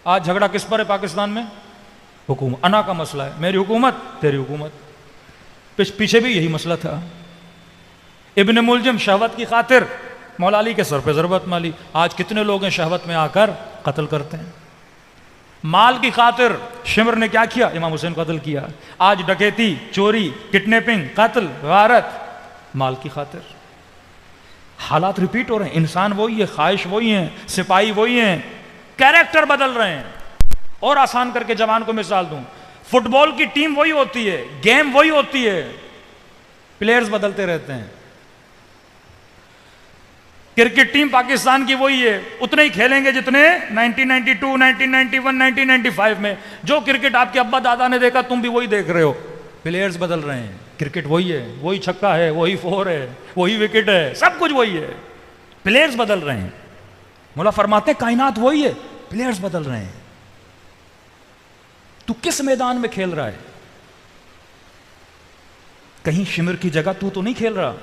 آج جھگڑا کس پر ہے پاکستان میں؟ حکومت، انا کا مسئلہ ہے، میری حکومت تیری حکومت۔ پیچھے بھی یہی مسئلہ تھا۔ ابن ملجم شہوت کی خاطر مولا علی کے سر پہ ضربت ماری، آج کتنے لوگ ہیں شہوت میں آ کر قتل کرتے ہیں۔ مال کی خاطر شمر نے کیا کیا؟ امام حسین کو قتل کیا۔ آج ڈکیتی، چوری، کڈنیپنگ، قتل، غارت، مال کی خاطر۔ حالات ریپیٹ ہو رہے ہیں، انسان وہی ہے، خواہش وہی ہیں، سپاہی وہی ہیں، کیریکٹر بدل رہے ہیں۔ اور آسان کر کے جوان کو مثال دوں، فٹ بال کی ٹیم وہی ہوتی ہے، گیم وہی ہوتی ہے، پلیئرز بدلتے رہتے ہیں۔ کرکٹ ٹیم پاکستان کی وہی ہے، اتنے ہی کھیلیں گے جتنے 1992، 1991، 1995 میں جو کرکٹ آپ کے ابا دادا نے دیکھا تم بھی وہی دیکھ رہے ہو۔ پلیئرز بدل رہے ہیں، کرکٹ وہی ہے، وہی چھکا ہے، وہی فور ہے، وہی وکٹ ہے، سب کچھ وہی ہے، پلیئرز بدل رہے ہیں۔ مولا فرماتے ہیں کائنات وہی ہے، پلیئرز بدل رہے ہیں۔ تو کس میدان میں کھیل رہا ہے؟ کہیں شمر کی جگہ تو نہیں کھیل رہا،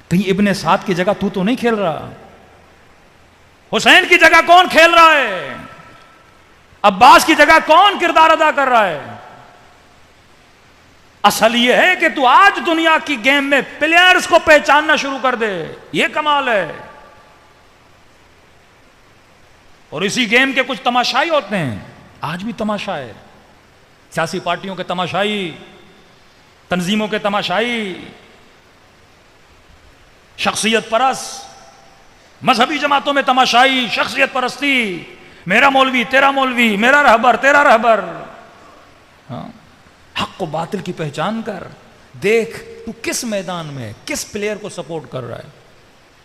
کہیں ابن سعد کی جگہ تو نہیں کھیل رہا، حسین کی جگہ کون کھیل رہا ہے، عباس کی جگہ کون کردار ادا کر رہا ہے؟ اصل یہ ہے کہ تو آج دنیا کی گیم میں پلیئرز کو پہچاننا شروع کر دے، یہ کمال ہے۔ اور اسی گیم کے کچھ تماشائی ہوتے ہیں، آج بھی تماشا ہے، سیاسی پارٹیوں کے تماشائی، تنظیموں کے تماشائی، شخصیت پرست، مذہبی جماعتوں میں تماشائی، شخصیت پرستی، میرا مولوی تیرا مولوی، میرا رہبر تیرا رہبر۔ ہاں، حق و باطل کی پہچان کر، دیکھ تو کس میدان میں کس پلیئر کو سپورٹ کر رہا ہے۔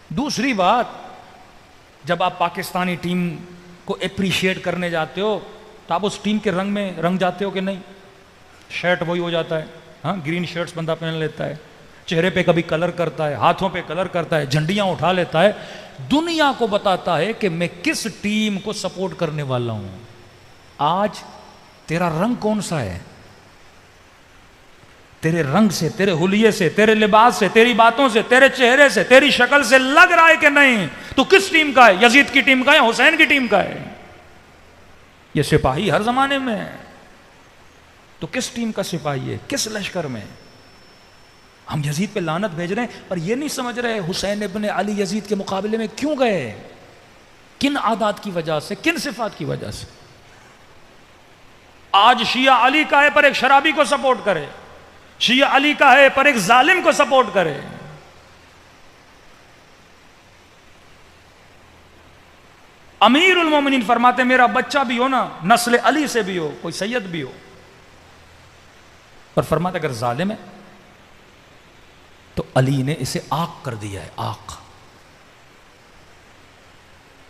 دوسری بات، جب آپ پاکستانی ٹیم کو اپریشیٹ کرنے جاتے ہو تو آپ اس ٹیم کے رنگ میں رنگ جاتے ہو کہ نہیں؟ شرٹ وہی ہو جاتا ہے، ہاں گرین شرٹس بندہ پہن لیتا ہے، چہرے پہ کبھی کلر کرتا ہے، ہاتھوں پہ کلر کرتا ہے، جھنڈیاں اٹھا لیتا ہے، دنیا کو بتاتا ہے کہ میں کس ٹیم کو سپورٹ کرنے والا ہوں۔ آج تیرا رنگ کون سا ہے؟ تیرے رنگ سے، تیرے حلیے سے، تیرے لباس سے، تیری باتوں سے، تیرے چہرے سے، تیری شکل سے لگ رہا ہے کہ نہیں تو کس ٹیم کا ہے؟ یزید کی ٹیم کا ہے، حسین کی ٹیم کا ہے؟ یہ سپاہی ہر زمانے میں ہے، تو کس ٹیم کا سپاہی ہے؟ کس لشکر میں؟ ہم یزید پہ لعنت بھیج رہے ہیں پر یہ نہیں سمجھ رہے حسین ابن علی یزید کے مقابلے میں کیوں گئے، کن عادات کی وجہ سے، کن صفات کی وجہ سے؟ آج شیعہ علی کا ہے پر ایک شرابی کو سپورٹ کرے، شیعہ علی کا ہے پر ایک ظالم کو سپورٹ کرے۔ امیر المومنین فرماتے میرا بچہ بھی ہو نا نسل علی سے بھی ہو، کوئی سید بھی ہو، پر فرماتے اگر ظالم ہے تو علی نے اسے آق کر دیا ہے، آق۔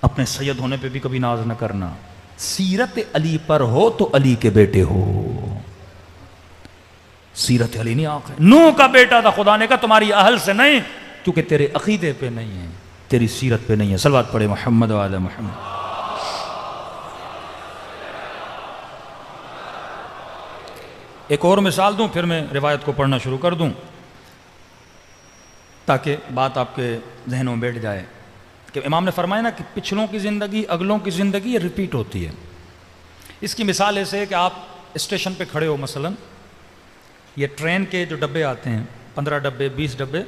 اپنے سید ہونے پہ بھی کبھی ناز نہ کرنا، سیرت علی پر ہو تو علی کے بیٹے ہو، سیرت علی نہیں آق ہے۔ نوح کا بیٹا تھا، خدا نے کہا تمہاری اہل سے نہیں کیونکہ تیرے عقیدے پہ نہیں ہے، تیری سیرت پہ نہیں ہے۔ صلوات پڑھے محمد و آل محمد۔ ایک اور مثال دوں پھر میں روایت کو پڑھنا شروع کر دوں تاکہ بات آپ کے ذہنوں میں بیٹھ جائے کہ امام نے فرمایا نا کہ پچھلوں کی زندگی اگلوں کی زندگی یہ ریپیٹ ہوتی ہے۔ اس کی مثال ایسے ہے کہ آپ اسٹیشن پہ کھڑے ہو، مثلا یہ ٹرین کے جو ڈبے آتے ہیں 15 ڈبے 20 ڈبے،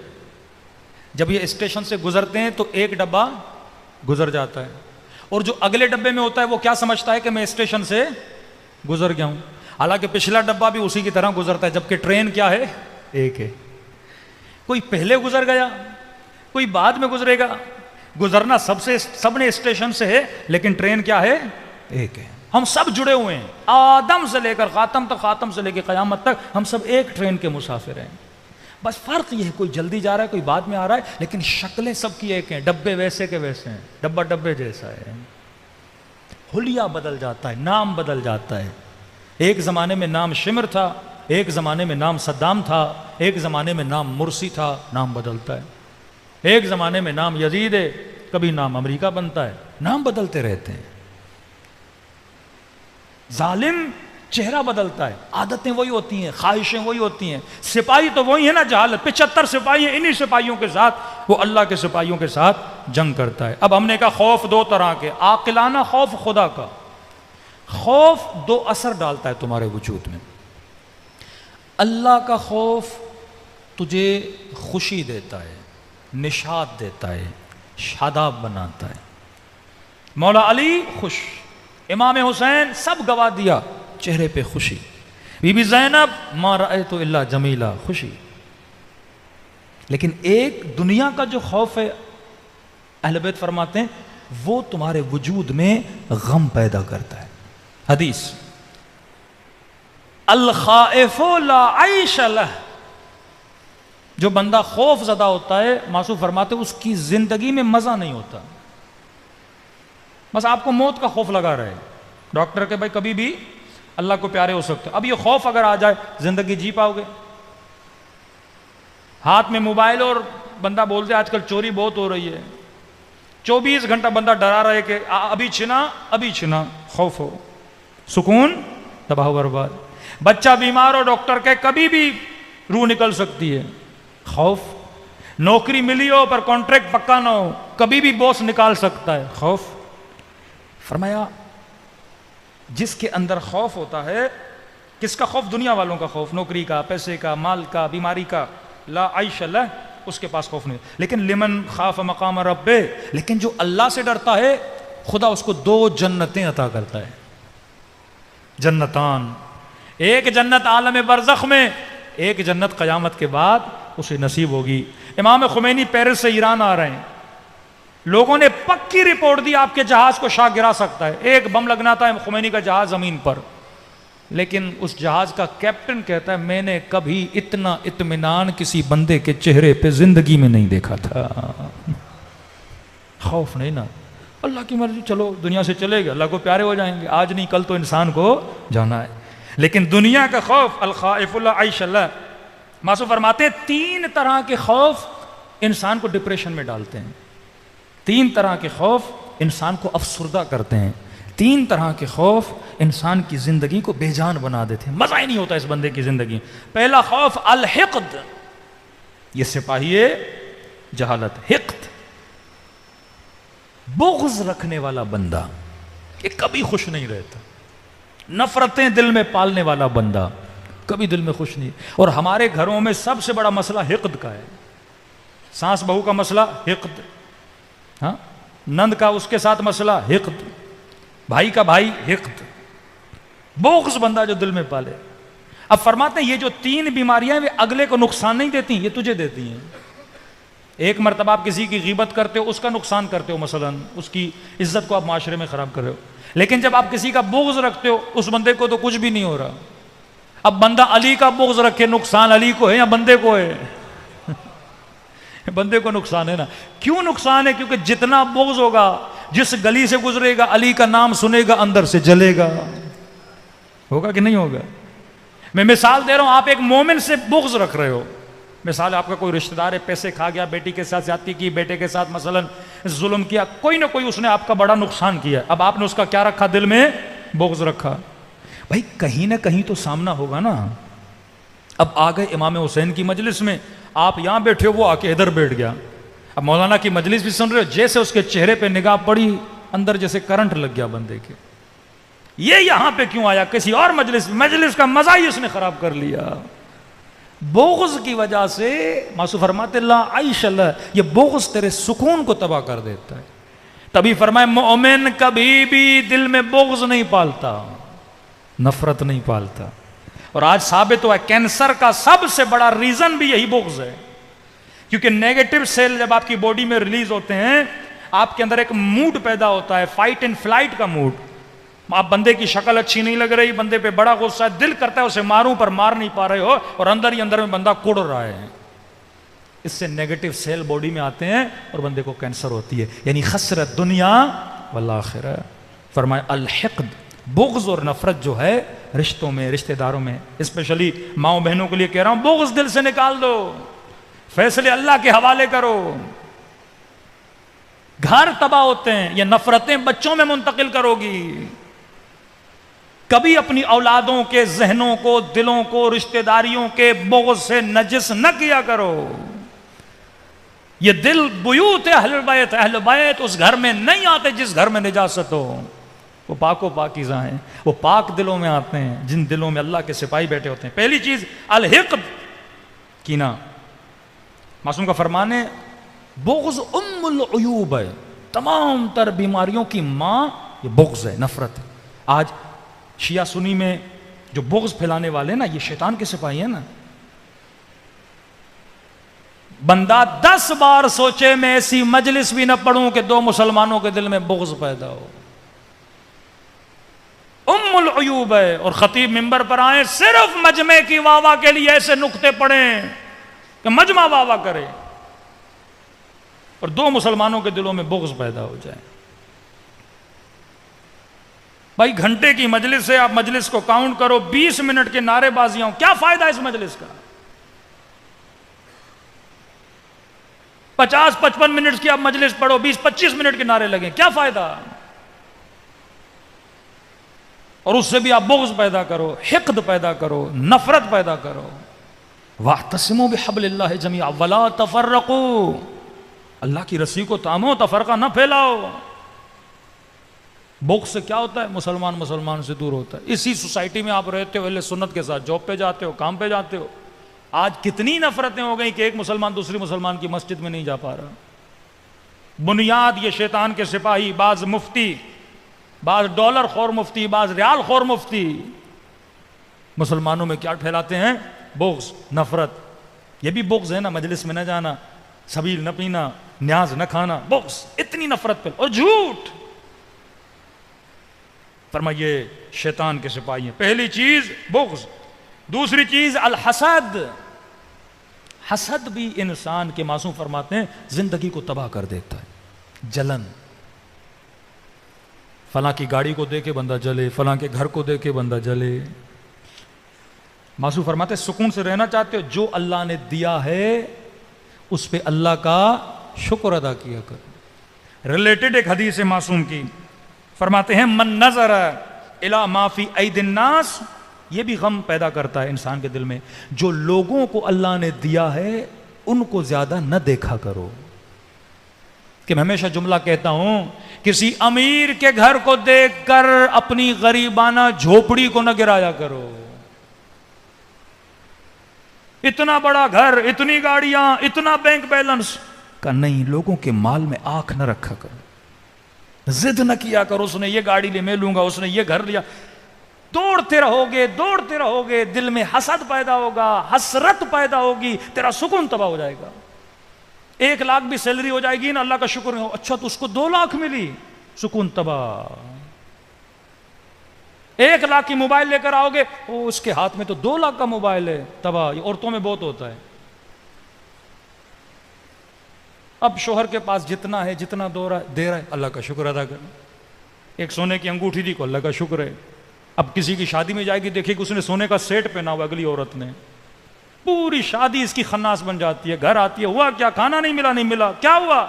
جب یہ اسٹیشن سے گزرتے ہیں تو ایک ڈبہ گزر جاتا ہے اور جو اگلے ڈبے میں ہوتا ہے وہ کیا سمجھتا ہے کہ میں اسٹیشن سے گزر گیا ہوں، حالانکہ پچھلا ڈبہ بھی اسی کی طرح گزرتا ہے، جبکہ ٹرین کیا ہے؟ ایک ہے۔ کوئی پہلے گزر گیا، کوئی بعد میں گزرے گا، گزرنا سب نے اسٹیشن سے ہے لیکن ٹرین کیا ہے؟ ایک ہے۔ ہم سب جڑے ہوئے ہیں، آدم سے لے کر خاتم تک، خاتم سے لے کے قیامت تک ہم سب ایک ٹرین کے مسافر ہیں، بس فرق یہ ہے کوئی جلدی جا رہا ہے کوئی بعد میں آ رہا ہے، لیکن شکلیں سب کی ایک ہیں، ڈبے ویسے کے ویسے ہیں، ڈبہ ڈبے جیسا ہے، حلیہ بدل جاتا ہے، نام بدل جاتا ہے۔ ایک زمانے میں نام شمر تھا، ایک زمانے میں نام صدام تھا، ایک زمانے میں نام مرسی تھا، نام بدلتا ہے۔ ایک زمانے میں نام یزید ہے، کبھی نام امریکہ بنتا ہے، نام بدلتے رہتے ہیں۔ ظالم چہرہ بدلتا ہے، عادتیں وہی ہوتی ہیں، خواہشیں وہی ہوتی ہیں۔ سپاہی تو وہی ہے نا، جہالت 75 سپاہی ہیں، انہی سپاہیوں کے ساتھ وہ اللہ کے سپاہیوں کے ساتھ جنگ کرتا ہے۔ اب ہم نے کہا خوف دو طرح کے، عاقلانہ خوف، خدا کا خوف دو اثر ڈالتا ہے تمہارے وجود میں۔ اللہ کا خوف تجھے خوشی دیتا ہے، نشاط دیتا ہے، شاداب بناتا ہے۔ مولا علی خوش، امام حسین سب گوا دیا، چہرے پہ خوشی، بی بی زینب ما رأیت الا جمیلہ، خوشی۔ لیکن ایک دنیا کا جو خوف ہے، اہل بیت فرماتے ہیں وہ تمہارے وجود میں غم پیدا کرتا ہے۔ حدیث الخائف لا عیش لہ، جو بندہ خوف زدہ ہوتا ہے، معصوم فرماتے ہیں اس کی زندگی میں مزہ نہیں ہوتا۔ بس آپ کو موت کا خوف لگا رہے، ڈاکٹر کہ بھائی کبھی بھی اللہ کو پیارے ہو سکتے، اب یہ خوف اگر آ جائے زندگی جی پاؤ گے؟ ہاتھ میں موبائل اور بندہ بولتے آج کل چوری بہت ہو رہی ہے، 24 گھنٹہ بندہ ڈرا رہے کہ ابھی چھنا، خوف ہو، سکون تباہ و برباد۔ بچہ بیمار ہو، ڈاکٹر کہ کبھی بھی روح نکل سکتی ہے، خوف۔ نوکری ملی ہو پر کانٹریکٹ پکا نہ ہو، کبھی بھی باس نکال سکتا ہے، خوف۔ فرمایا جس کے اندر خوف ہوتا ہے، کس کا خوف؟ دنیا والوں کا خوف، نوکری کا، پیسے کا، مال کا، بیماری کا، لا عیش لہ، اس کے پاس خوف نہیں۔ لیکن لمن خاف مقام ربہ، لیکن جو اللہ سے ڈرتا ہے خدا اس کو 2 جنتیں عطا کرتا ہے، جنتان، ایک جنت عالم برزخ میں، ایک جنت قیامت کے بعد اسے نصیب ہوگی۔ امام خمینی پیرس سے ایران آ رہے ہیں، لوگوں نے پکی رپورٹ دی آپ کے جہاز کو شاہ گرا سکتا ہے، ایک بم لگنا تھا خمینی کا جہاز زمین پر، لیکن اس جہاز کا کیپٹن کہتا ہے میں نے کبھی اتنا اطمینان کسی بندے کے چہرے پہ زندگی میں نہیں دیکھا تھا۔ خوف نہیں نا، اللہ کی مرضی، چلو دنیا سے چلے گئے، اللہ کو پیارے ہو جائیں گے، آج نہیں کل تو انسان کو جانا ہے۔ لیکن دنیا کا خوف الخائف لا عیش لہ، معصوم فرماتے ہیں 3 طرح کے خوف انسان کو ڈپریشن میں ڈالتے ہیں، 3 طرح کے خوف انسان کو افسردہ کرتے ہیں، 3 طرح کے خوف انسان کی زندگی کو بے جان بنا دیتے ہیں، مزہ ہی نہیں ہوتا اس بندے کی زندگی۔ پہلا خوف الحقد، یہ سپاہی جہالت، حقد، بغض رکھنے والا بندہ، یہ کبھی خوش نہیں رہتا، نفرتیں دل میں پالنے والا بندہ کبھی دل میں خوش نہیں۔ اور ہمارے گھروں میں سب سے بڑا مسئلہ حقد کا ہے، ساس بہو کا مسئلہ حقد، ہاں، نند کا اس کے ساتھ مسئلہ حقد، بھائی کا بھائی حقد، بغض بندہ جو دل میں پالے۔ اب فرماتے ہیں یہ جو 3 بیماریاں وہ اگلے کو نقصان نہیں دیتی، یہ تجھے دیتی ہیں۔ ایک مرتبہ آپ کسی کی غیبت کرتے ہو، اس کا نقصان کرتے ہو، مثلا اس کی عزت کو آپ معاشرے میں خراب کر رہے ہو، لیکن جب آپ کسی کا بغض رکھتے ہو اس بندے کو تو کچھ بھی نہیں ہو رہا۔ اب بندہ علی کا بغض رکھے، نقصان علی کو ہے یا بندے کو ہے؟ بندے کو نقصان ہے نا۔ کیوں نقصان ہے؟ کیونکہ جتنا بغض ہوگا، جس گلی سے گزرے گا علی کا نام سنے گا اندر سے جلے گا، ہوگا کہ نہیں ہوگا؟ میں مثال دے رہا ہوں، آپ ایک مومن سے بغض رکھ رہے ہو، مثال آپ کا کوئی رشتہ دار ہے، پیسے کھا گیا، بیٹی کے ساتھ زیادتی کی، بیٹے کے ساتھ مثلا ظلم کیا، کوئی نہ کوئی اس نے آپ کا بڑا نقصان کیا، اب آپ نے اس کا کیا رکھا؟ دل میں بغض رکھا۔ بھائی کہیں نہ کہیں تو سامنا ہوگا نا۔ اب آ گئے امام حسین کی مجلس میں، آپ یہاں بیٹھے ہو، وہ آ کے ادھر بیٹھ گیا، اب مولانا کی مجلس بھی سن رہے ہو، جیسے اس کے چہرے پہ نگاہ پڑی اندر جیسے کرنٹ لگ گیا بندے کے، یہ یہاں پہ کیوں آیا؟ کسی اور مجلس کا مزہ ہی اس نے خراب کر لیا، بغض کی وجہ سے۔ معصوم فرماتے اللہ عیش اللہ، یہ بغض تیرے سکون کو تباہ کر دیتا ہے۔ تبھی فرمائے مومن کبھی بھی دل میں بغض نہیں پالتا، نفرت نہیں پالتا۔ اور آج ثابت ہوا ہے کینسر کا سب سے بڑا ریزن بھی یہی بغض ہے، کیونکہ نیگیٹو سیل جب آپ کی باڈی میں ریلیز ہوتے ہیں، آپ کے اندر ایک موڈ پیدا ہوتا ہے، فائٹ اینڈ فلائٹ کا موڈ۔ آپ بندے کی شکل اچھی نہیں لگ رہی، بندے پہ بڑا غصہ ہے، دل کرتا ہے اسے ماروں پر مار نہیں پا رہے ہو، اور اندر ہی اندر میں بندہ کڑ رہا ہے، اس سے نیگیٹو سیل باڈی میں آتے ہیں اور بندے کو کینسر ہوتی ہے، یعنی خسرت دنیا والآخرہ۔ فرمائے الحقد، بغض اور نفرت جو ہے رشتوں میں، رشتہ داروں میں، اسپیشلی ماؤں بہنوں کے لیے کہہ رہا ہوں، بغض دل سے نکال دو، فیصلے اللہ کے حوالے کرو۔ گھر تباہ ہوتے ہیں، یہ نفرتیں بچوں میں منتقل کرو گی۔ کبھی اپنی اولادوں کے ذہنوں کو، دلوں کو، رشتہ داریوں کے بغض سے نجس نہ کیا کرو۔ یہ دل بیوت اہل بیت، اہل بیت اس گھر میں نہیں آتے جس گھر میں نجاست ہو، وہ پاک و پاکیزہ ہیں، وہ پاک دلوں میں آتے ہیں جن دلوں میں اللہ کے سپاہی بیٹھے ہوتے ہیں۔ پہلی چیز الحقد، کینہ۔ معصوم کا فرمان ہے بغض ام العیوب ہے، تمام تر بیماریوں کی ماں یہ بغض ہے، نفرت ہے۔ آج شیعہ سنی میں جو بغض پھیلانے والے ہیں نا، یہ شیطان کے سپاہی ہیں نا۔ بندہ 10 بار سوچے میں ایسی مجلس بھی نہ پڑھوں کہ 2 مسلمانوں کے دل میں بغض پیدا ہو، ام العیوب ہے۔ اور خطیب منبر پر آئے صرف مجمع کی واہ واہ کے لیے ایسے نقطے پڑھیں کہ مجمع واہ واہ کرے اور 2 مسلمانوں کے دلوں میں بغض پیدا ہو جائے۔ بھائی گھنٹے کی مجلس سے آپ مجلس کو کاؤنٹ کرو، 20 منٹ کے نعرے بازیاں، کیا فائدہ اس مجلس کا؟ 50-55 منٹ کی آپ مجلس پڑھو، 20-25 منٹ کے نعرے لگیں، کیا فائدہ؟ اور اس سے بھی آپ بغض پیدا کرو، حقد پیدا کرو، نفرت پیدا کرو۔ وَاعْتَصِمُوا بِحَبْلِ اللَّهِ جَمِيعًا وَلَا تَفَرَّقُوا، اللہ کی رسی کو تامو، تفرقہ نہ پھیلاؤ۔ بغض سے کیا ہوتا ہے؟ مسلمان سے دور ہوتا ہے۔ اسی سوسائٹی میں آپ رہتے ہو، اہل سنت کے ساتھ جاب پہ جاتے ہو، کام پہ جاتے ہو، آج کتنی نفرتیں ہو گئیں کہ ایک مسلمان دوسری مسلمان کی مسجد میں نہیں جا پا رہا۔ بنیاد یہ شیطان کے سپاہی، بعض مفتی، بعض ڈالر خور مفتی، بعض ریال خور مفتی مسلمانوں میں کیا پھیلاتے ہیں؟ بغض، نفرت۔ یہ بھی بغض ہے نا، مجلس میں نہ جانا، سبیل نہ پینا، نیاز نہ کھانا، بغض، اتنی نفرت پہ، اور جھوٹ۔ فرمائیے شیطان کے سپاہی ہیں۔ پہلی چیز بغض، دوسری چیز الحسد۔ حسد بھی انسان کے، معصوم فرماتے ہیں، زندگی کو تباہ کر دیتا ہے۔ جلن، فلاں کی گاڑی کو دے کے بندہ جلے، فلاں کے گھر کو دے کے بندہ جلے۔ معصوم فرماتے ہیں سکون سے رہنا چاہتے ہو، جو اللہ نے دیا ہے اس پہ اللہ کا شکر ادا کیا کرو۔ ریلیٹڈ ایک حدیث ہے معصوم کی، فرماتے ہیں من نظر الی ما فی ایدی الناس، یہ بھی غم پیدا کرتا ہے انسان کے دل میں، جو لوگوں کو اللہ نے دیا ہے ان کو زیادہ نہ دیکھا کرو. کہ میں ہمیشہ جملہ کہتا ہوں، کسی امیر کے گھر کو دیکھ کر اپنی غریبانہ جھوپڑی کو نہ گرایا کرو. اتنا بڑا گھر، اتنی گاڑیاں، اتنا بینک بیلنس کا نہیں، لوگوں کے مال میں آنکھ نہ رکھا کرو. ضد نہ کیا کرو اس نے یہ گاڑی لی میں لوں گا، اس نے یہ گھر لیا. دوڑتے رہو گے، دل میں حسد پیدا ہوگا، حسرت پیدا ہوگی، تیرا سکون تباہ ہو جائے گا. 1 لاکھ بھی سیلری ہو جائے گی نا، اللہ کا شکر ہو، اچھا تو اس کو 2 لاکھ ملی، سکون تباہ. 1 لاکھ کی موبائل لے کر آؤ گے، اس کے ہاتھ میں تو 2 لاکھ کا موبائل ہے، تباہ. یہ عورتوں میں بہت ہوتا ہے. اب شوہر کے پاس جتنا ہے، جتنا دے رہا ہے، اللہ کا شکر ادا کریں. ایک سونے کی انگوٹھی دی کو اللہ کا شکر ہے. اب کسی کی شادی میں جائے گی، دیکھے کہ اس نے سونے کا سیٹ پہنا ہوا، اگلی عورت نے، پوری شادی اس کی خناس بن جاتی ہے. گھر آتی ہے، ہوا کیا، کھانا نہیں ملا، کیا ہوا؟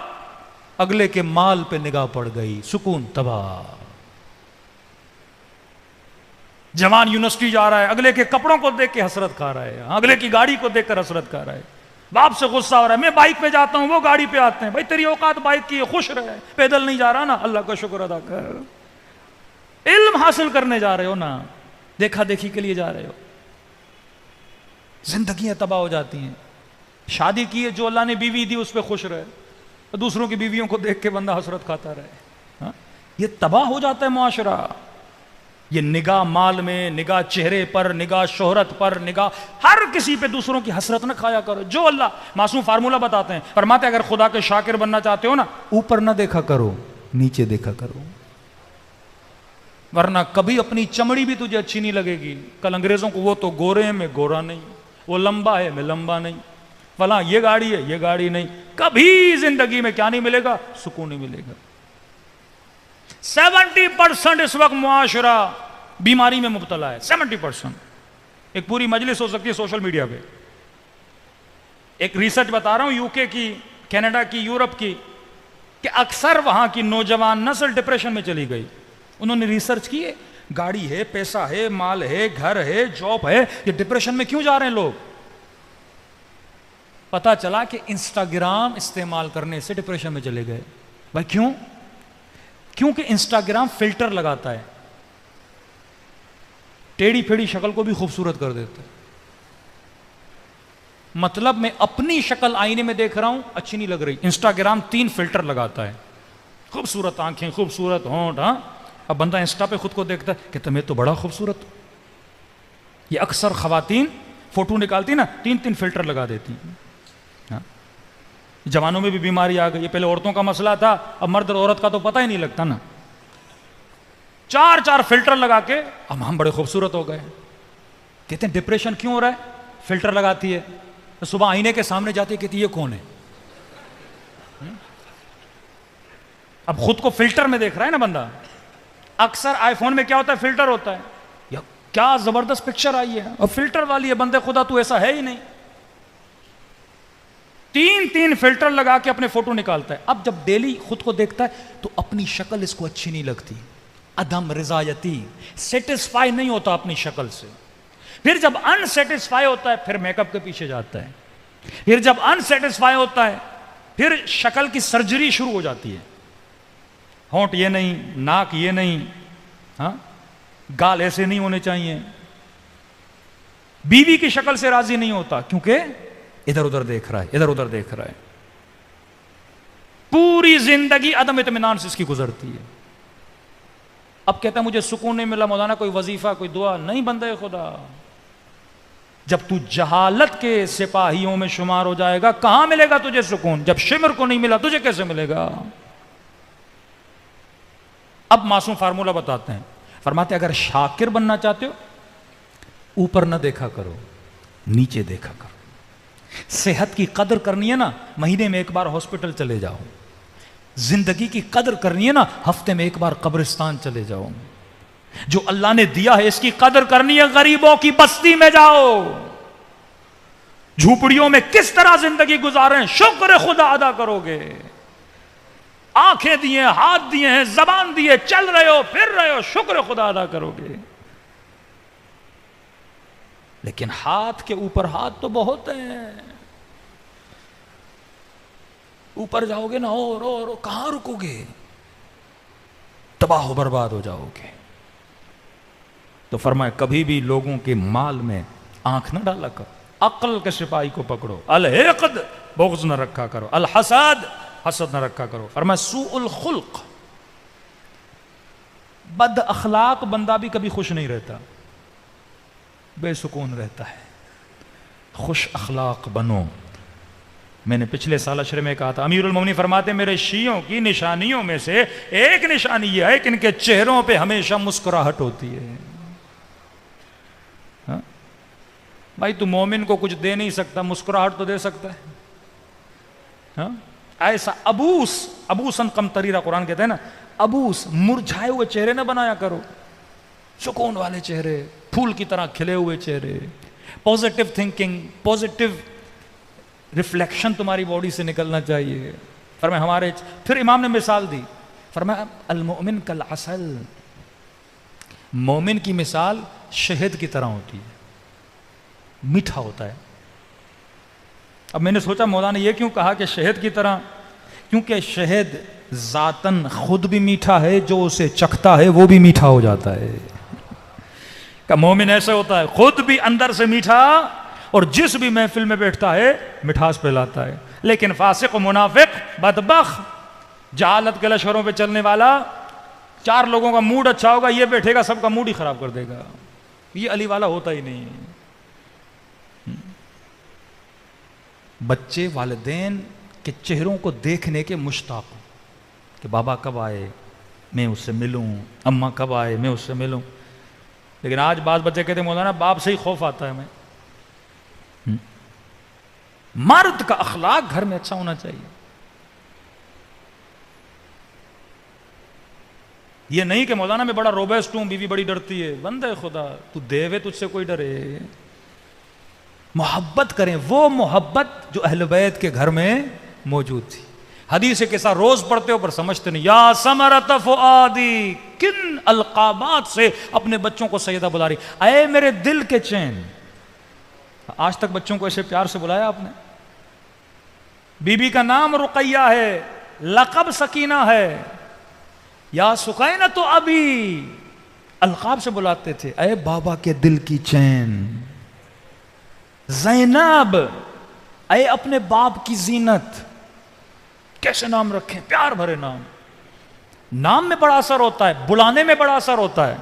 اگلے کے مال پہ نگاہ پڑ گئی، سکون تباہ. جوان یونیورسٹی جا رہا ہے، اگلے کے کپڑوں کو دیکھ کے حسرت کھا رہا ہے، اگلے کی گاڑی کو دیکھ کر حسرت کھا رہا ہے. باپ سے غصہ ہو رہا ہے، میں بائک پہ جاتا ہوں، وہ گاڑی پہ آتے ہیں. بھائی تیری اوقات بائک کی ہے، خوش رہے، پیدل نہیں جا رہا نا، اللہ کا شکر ادا کر. علم حاصل کرنے جا رہے ہو نا، دیکھا دیکھی کے لیے جا رہے ہو. زندگیاں تباہ ہو جاتی ہیں. شادی کی ہے، جو اللہ نے بیوی دی اس پہ خوش رہے، دوسروں کی بیویوں کو دیکھ کے بندہ حسرت کھاتا رہے. یہ تباہ ہو جاتا ہے معاشرہ. یہ نگاہ مال میں، نگاہ چہرے پر، نگاہ شہرت پر، نگاہ ہر کسی پہ دوسروں کی حسرت نہ کھایا کرو. جو اللہ معصوم فارمولہ بتاتے ہیں، فرماتے ہیں اگر خدا کے شاکر بننا چاہتے ہو نا، اوپر نہ دیکھا کرو، نیچے دیکھا کرو، ورنہ کبھی اپنی چمڑی بھی تجھے اچھی نہیں لگے گی. کل انگریزوں کو وہ تو گورے ہیں، میں گورا نہیں، وہ لمبا ہے، میں لمبا نہیں، فلاں یہ گاڑی ہے، یہ گاڑی نہیں. کبھی زندگی میں کیا نہیں ملے گا؟ سکون نہیں ملے گا. 70% اس وقت معاشرہ بیماری میں مبتلا ہے. 70%. ایک پوری مجلس ہو سکتی ہے سوشل میڈیا پہ. ایک ریسرچ بتا رہا ہوں UK کی، کینیڈا کی، یورپ کی، کہ اکثر وہاں کی نوجوان نسل ڈپریشن میں چلی گئی. انہوں نے ریسرچ کی ہے، گاڑی ہے، پیسہ ہے، مال ہے، گھر ہے، جاب ہے، یہ ڈپریشن میں کیوں جا رہے ہیں لوگ؟ پتا چلا کہ انسٹاگرام استعمال کرنے سے ڈپریشن میں چلے گئے. بھائی کیوں؟ کیونکہ انسٹاگرام فلٹر لگاتا ہے، ٹیڑھی پھیڑی شکل کو بھی خوبصورت کر دیتا ہے. مطلب میں اپنی شکل آئینے میں دیکھ رہا ہوں، اچھی نہیں لگ رہی، انسٹاگرام 3 فلٹر لگاتا ہے، خوبصورت آنکھیں، خوبصورت ہونٹ. ہاں، اب بندہ انسٹا پہ خود کو دیکھتا ہے کہ تمہیں تو بڑا خوبصورت. یہ اکثر خواتین فوٹو نکالتی نا، 3 فلٹر لگا دیتی. جوانوں میں بھی بیماری آ گئی. یہ پہلے عورتوں کا مسئلہ تھا، اب مرد اور عورت کا تو پتہ ہی نہیں لگتا نا. 4 فلٹر لگا کے اب ہم بڑے خوبصورت ہو گئے. کہتے ہیں ڈپریشن کیوں ہو رہا ہے؟ فلٹر لگاتی ہے، صبح آئینے کے سامنے جاتی ہے، کہتی ہے یہ کون ہے؟ اب خود کو فلٹر میں دیکھ رہا ہے نا بندہ. اکثر آئی فون میں کیا ہوتا ہے؟ فلٹر ہوتا ہے. یا کیا زبردست پکچر آئی ہے، اور فلٹر والی ہے، بندے خدا تو ایسا ہے ہی نہیں. 3 فلٹر لگا کے اپنے فوٹو نکالتا ہے. اب جب ڈیلی خود کو دیکھتا ہے تو اپنی شکل اس کو اچھی نہیں لگتی. عدم رضایتی، سیٹسفائی نہیں ہوتا اپنی شکل سے. پھر جب ان سیٹسفائی ہوتا ہے پھر میک اپ کے پیچھے جاتا ہے. پھر جب ان سیٹسفائی ہوتا ہے پھر شکل کی سرجری شروع ہو جاتی ہے. ہونٹ یہ نہیں، ناک یہ نہیں، ہاں گال ایسے نہیں ہونے چاہیے. بیوی کی شکل سے راضی نہیں ہوتا کیونکہ ادھر ادھر دیکھ رہا ہے، ادھر ادھر دیکھ رہا ہے. پوری زندگی عدم اطمینان سے اس کی گزرتی ہے. اب کہتا ہے مجھے سکون نہیں ملا، مولانا کوئی وظیفہ، کوئی دعا نہیں. بندے خدا، جب تو جہالت کے سپاہیوں میں شمار ہو جائے گا کہاں ملے گا تجھے سکون؟ جب شمر کو نہیں ملا تجھے کیسے ملے گا؟ اب معصوم فارمولہ بتاتے ہیں، فرماتے ہیں اگر شاکر بننا چاہتے ہو اوپر نہ دیکھا کرو، نیچے دیکھا کرو. صحت کی قدر کرنی ہے نا، مہینے میں 1 بار ہاسپٹل چلے جاؤ. زندگی کی قدر کرنی ہے نا، ہفتے میں 1 بار قبرستان چلے جاؤ. جو اللہ نے دیا ہے اس کی قدر کرنی ہے، غریبوں کی بستی میں جاؤ. جھوپڑیوں میں کس طرح زندگی گزاریں، شکر خدا ادا کرو گے. آنکھیں دیے، ہاتھ دیے ہیں، زبان دیے، چل رہے ہو، پھر رہے ہو، شکر خدا ادا کرو گے. لیکن ہاتھ کے اوپر ہاتھ تو بہت ہیں. اوپر جاؤ گے نا اور کہاں رکو گے؟ تباہ و برباد ہو جاؤ گے. تو فرمایا کبھی بھی لوگوں کے مال میں آنکھ نہ ڈالا کرو. عقل کے سپاہی کو پکڑو. الحقد، بغض نہ رکھا کرو. الحسد، حسد نہ رکھا کرو. فرمایا سوء الخلق، بد اخلاق بندہ بھی کبھی خوش نہیں رہتا، بے سکون رہتا ہے. خوش اخلاق بنو. میں نے پچھلے سال عشرے میں کہا تھا، امیر المومنین فرماتے ہیں میرے شیعوں کی نشانیوں میں سے ایک نشانی یہ ہے کہ ان کے چہروں پہ ہمیشہ مسکراہٹ ہوتی ہے. ہاں بھائی، تو مومن کو کچھ دے نہیں سکتا، مسکراہٹ تو دے سکتا ہے. ہاں ایسا ابوسن قمطریرہ قرآن کہتے ہیں نا، ابوس، مرجھائے ہوئے چہرے نہ بنایا کرو، سکون والے چہرے، پھول کی طرح کھلے ہوئے چہرے. پازیٹیو تھنکنگ، پازیٹیو ریفلیکشن تمہاری باڈی سے نکلنا چاہیے. فرمایا ہمارے، پھر امام نے مثال دی، فرمایا المؤمن کالعسل، مومن کی مثال شہد کی طرح ہوتی ہے، میٹھا ہوتا ہے. اب میں نے سوچا مولانا نے یہ کیوں کہا کہ شہد کی طرح؟ کیونکہ شہد ذاتاً خود بھی میٹھا ہے، جو اسے چکھتا ہے وہ بھی میٹھا ہو جاتا ہے. کہ مومن ایسے ہوتا ہے، خود بھی اندر سے میٹھا، اور جس بھی محفل میں بیٹھتا ہے مٹھاس پھیلاتا ہے. لیکن فاسق و منافق، بدبخت، جہالت کے لشکروں پہ چلنے والا، 4 لوگوں کا موڈ اچھا ہوگا، یہ بیٹھے گا سب کا موڈ ہی خراب کر دے گا. یہ علی والا ہوتا ہی نہیں. بچے والدین کے چہروں کو دیکھنے کے مشتاق ہوں کہ بابا کب آئے میں اس سے ملوں، اماں کب آئے میں اس سے ملوں. لیکن آج بعض بچے کہتے ہیں مولانا باپ سے ہی خوف آتا ہے. میں مرد کا اخلاق گھر میں اچھا ہونا چاہیے. یہ نہیں کہ مولانا میں بڑا روبسٹ ہوں، بیوی بڑی ڈرتی ہے. بندے خدا، تو دیوے تجھ سے کوئی ڈرے؟ محبت کریں، وہ محبت جو اہل بیت کے گھر میں موجود تھی. حدیث کے ساتھ روز پڑھتے ہو پر سمجھتے نہیں. یا ثمرۃ فؤادی، کن القابات سے اپنے بچوں کو سیدہ بلا رہی. اے میرے دل کے چین. آج تک بچوں کو ایسے پیار سے بلایا آپ نے؟ بی بی کا نام رقیہ ہے، لقب سکینہ ہے. یا سکینہ تو ابھی، القاب سے بلاتے تھے. اے بابا کے دل کی چین. زینب، اے اپنے باپ کی زینت. کیسے نام رکھیں، پیار بھرے نام. نام میں بڑا اثر ہوتا ہے، بلانے میں بڑا اثر ہوتا ہے.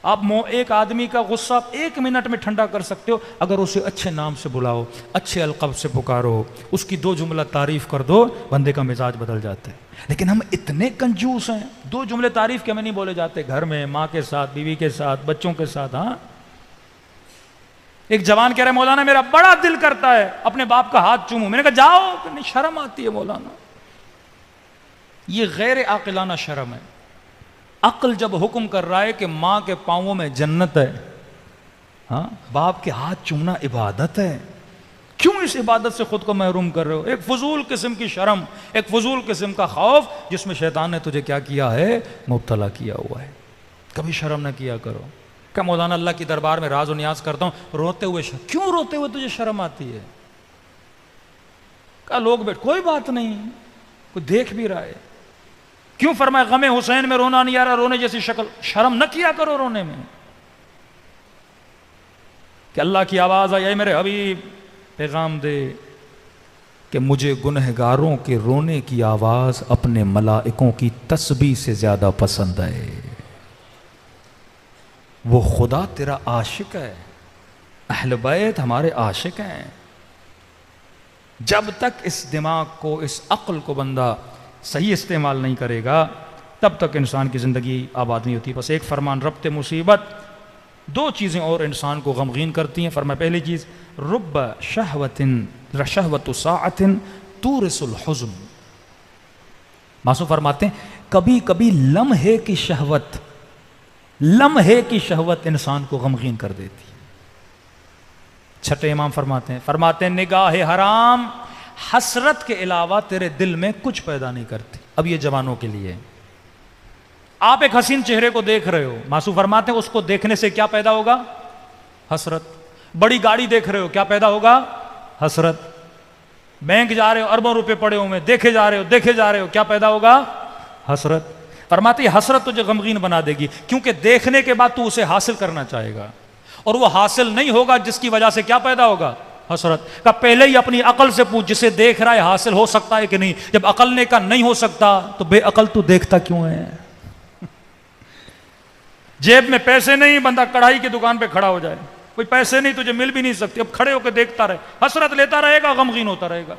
آپ ایک آدمی کا غصہ 1 منٹ میں ٹھنڈا کر سکتے ہو اگر اسے اچھے نام سے بلاؤ، اچھے القاب سے پکارو، اس کی 2 جملہ تعریف کر دو، بندے کا مزاج بدل جاتا ہے. لیکن ہم اتنے کنجوس ہیں، 2 جملے تعریف کے میں نہیں بولے جاتے. گھر میں ماں کے ساتھ، بیوی کے ساتھ، بچوں کے ساتھ. ہاں ایک جوان کہہ رہے مولانا میرا بڑا دل کرتا ہے اپنے باپ کا ہاتھ چوموں. میں نے کہا جاؤ. نہیں، شرم آتی ہے مولانا. یہ غیر عاقلانہ شرم ہے. عقل جب حکم کر رہا ہے کہ ماں کے پاؤں میں جنت ہے، ہاں باپ کے ہاتھ چومنا عبادت ہے، کیوں اس عبادت سے خود کو محروم کر رہے ہو؟ ایک فضول قسم کی شرم، ایک فضول قسم کا خوف جس میں شیطان نے تجھے کیا کیا ہے؟ مبتلا کیا ہوا ہے. کبھی شرم نہ کیا کرو. کہ مولانا اللہ کی دربار میں راز و نیاز کرتا ہوں، روتے ہوئے کیوں روتے ہوئے تجھے شرم آتی ہے؟ کہ لوگ بیٹھ، کوئی بات نہیں، کوئی دیکھ بھی رہا ہے. کیوں فرمایا غم حسین میں رونا نہیں آ رہا؟ رونے جیسی شکل، شرم نہ کیا کرو رونے میں. کہ اللہ کی آواز آئی، اے میرے حبیب پیغام دے کہ مجھے گنہگاروں کے رونے کی آواز اپنے ملائکوں کی تسبیح سے زیادہ پسند ہے. وہ خدا تیرا عاشق ہے، اہل بیت ہمارے عاشق ہیں. جب تک اس دماغ کو، اس عقل کو بندہ صحیح استعمال نہیں کرے گا تب تک انسان کی زندگی آباد نہیں ہوتی. بس ایک فرمان ربط مصیبت، 2 چیزیں اور انسان کو غمگین کرتی ہیں. فرمایا پہلی چیز رب شہوت ساعت تورث الحزن. معصوم فرماتے ہیں کبھی کبھی لمحے کی شہوت انسان کو غمگین کر دیتی. چھٹے امام فرماتے ہیں نگاہ حرام حسرت کے علاوہ تیرے دل میں کچھ پیدا نہیں کرتی. اب یہ جوانوں کے لیے. آپ ایک حسین چہرے کو دیکھ رہے ہو, ماسو فرماتے ہیں اس کو دیکھنے سے کیا پیدا ہوگا؟ حسرت. بڑی گاڑی دیکھ رہے ہو, کیا پیدا ہوگا؟ حسرت. بینک جا رہے ہو, اربوں روپے پڑے ہوئے, دیکھے جا رہے ہو, کیا پیدا ہوگا؟ حسرت. فرماتے ہیں حسرت تجھے غمگین بنا دے گی, کیونکہ دیکھنے کے بعد تو اسے حاصل کرنا چاہے گا, اور وہ حاصل نہیں ہوگا جس کی وجہ سے کیا پیدا ہوگا؟ حسرت. کا پہلے ہی اپنی عقل سے پوچھ, جسے دیکھ رہا ہے حاصل ہو سکتا ہے کہ نہیں؟ جب عقل نے کہا نہیں ہو سکتا تو بے عقل تو دیکھتا کیوں ہے؟ جیب میں پیسے نہیں, بندہ کڑھائی کی دکان پہ کھڑا ہو جائے, کوئی پیسے نہیں, تجھے مل بھی نہیں سکتے, اب کھڑے ہو کے دیکھتا رہے, حسرت لیتا رہے گا, غمگین ہوتا رہے گا.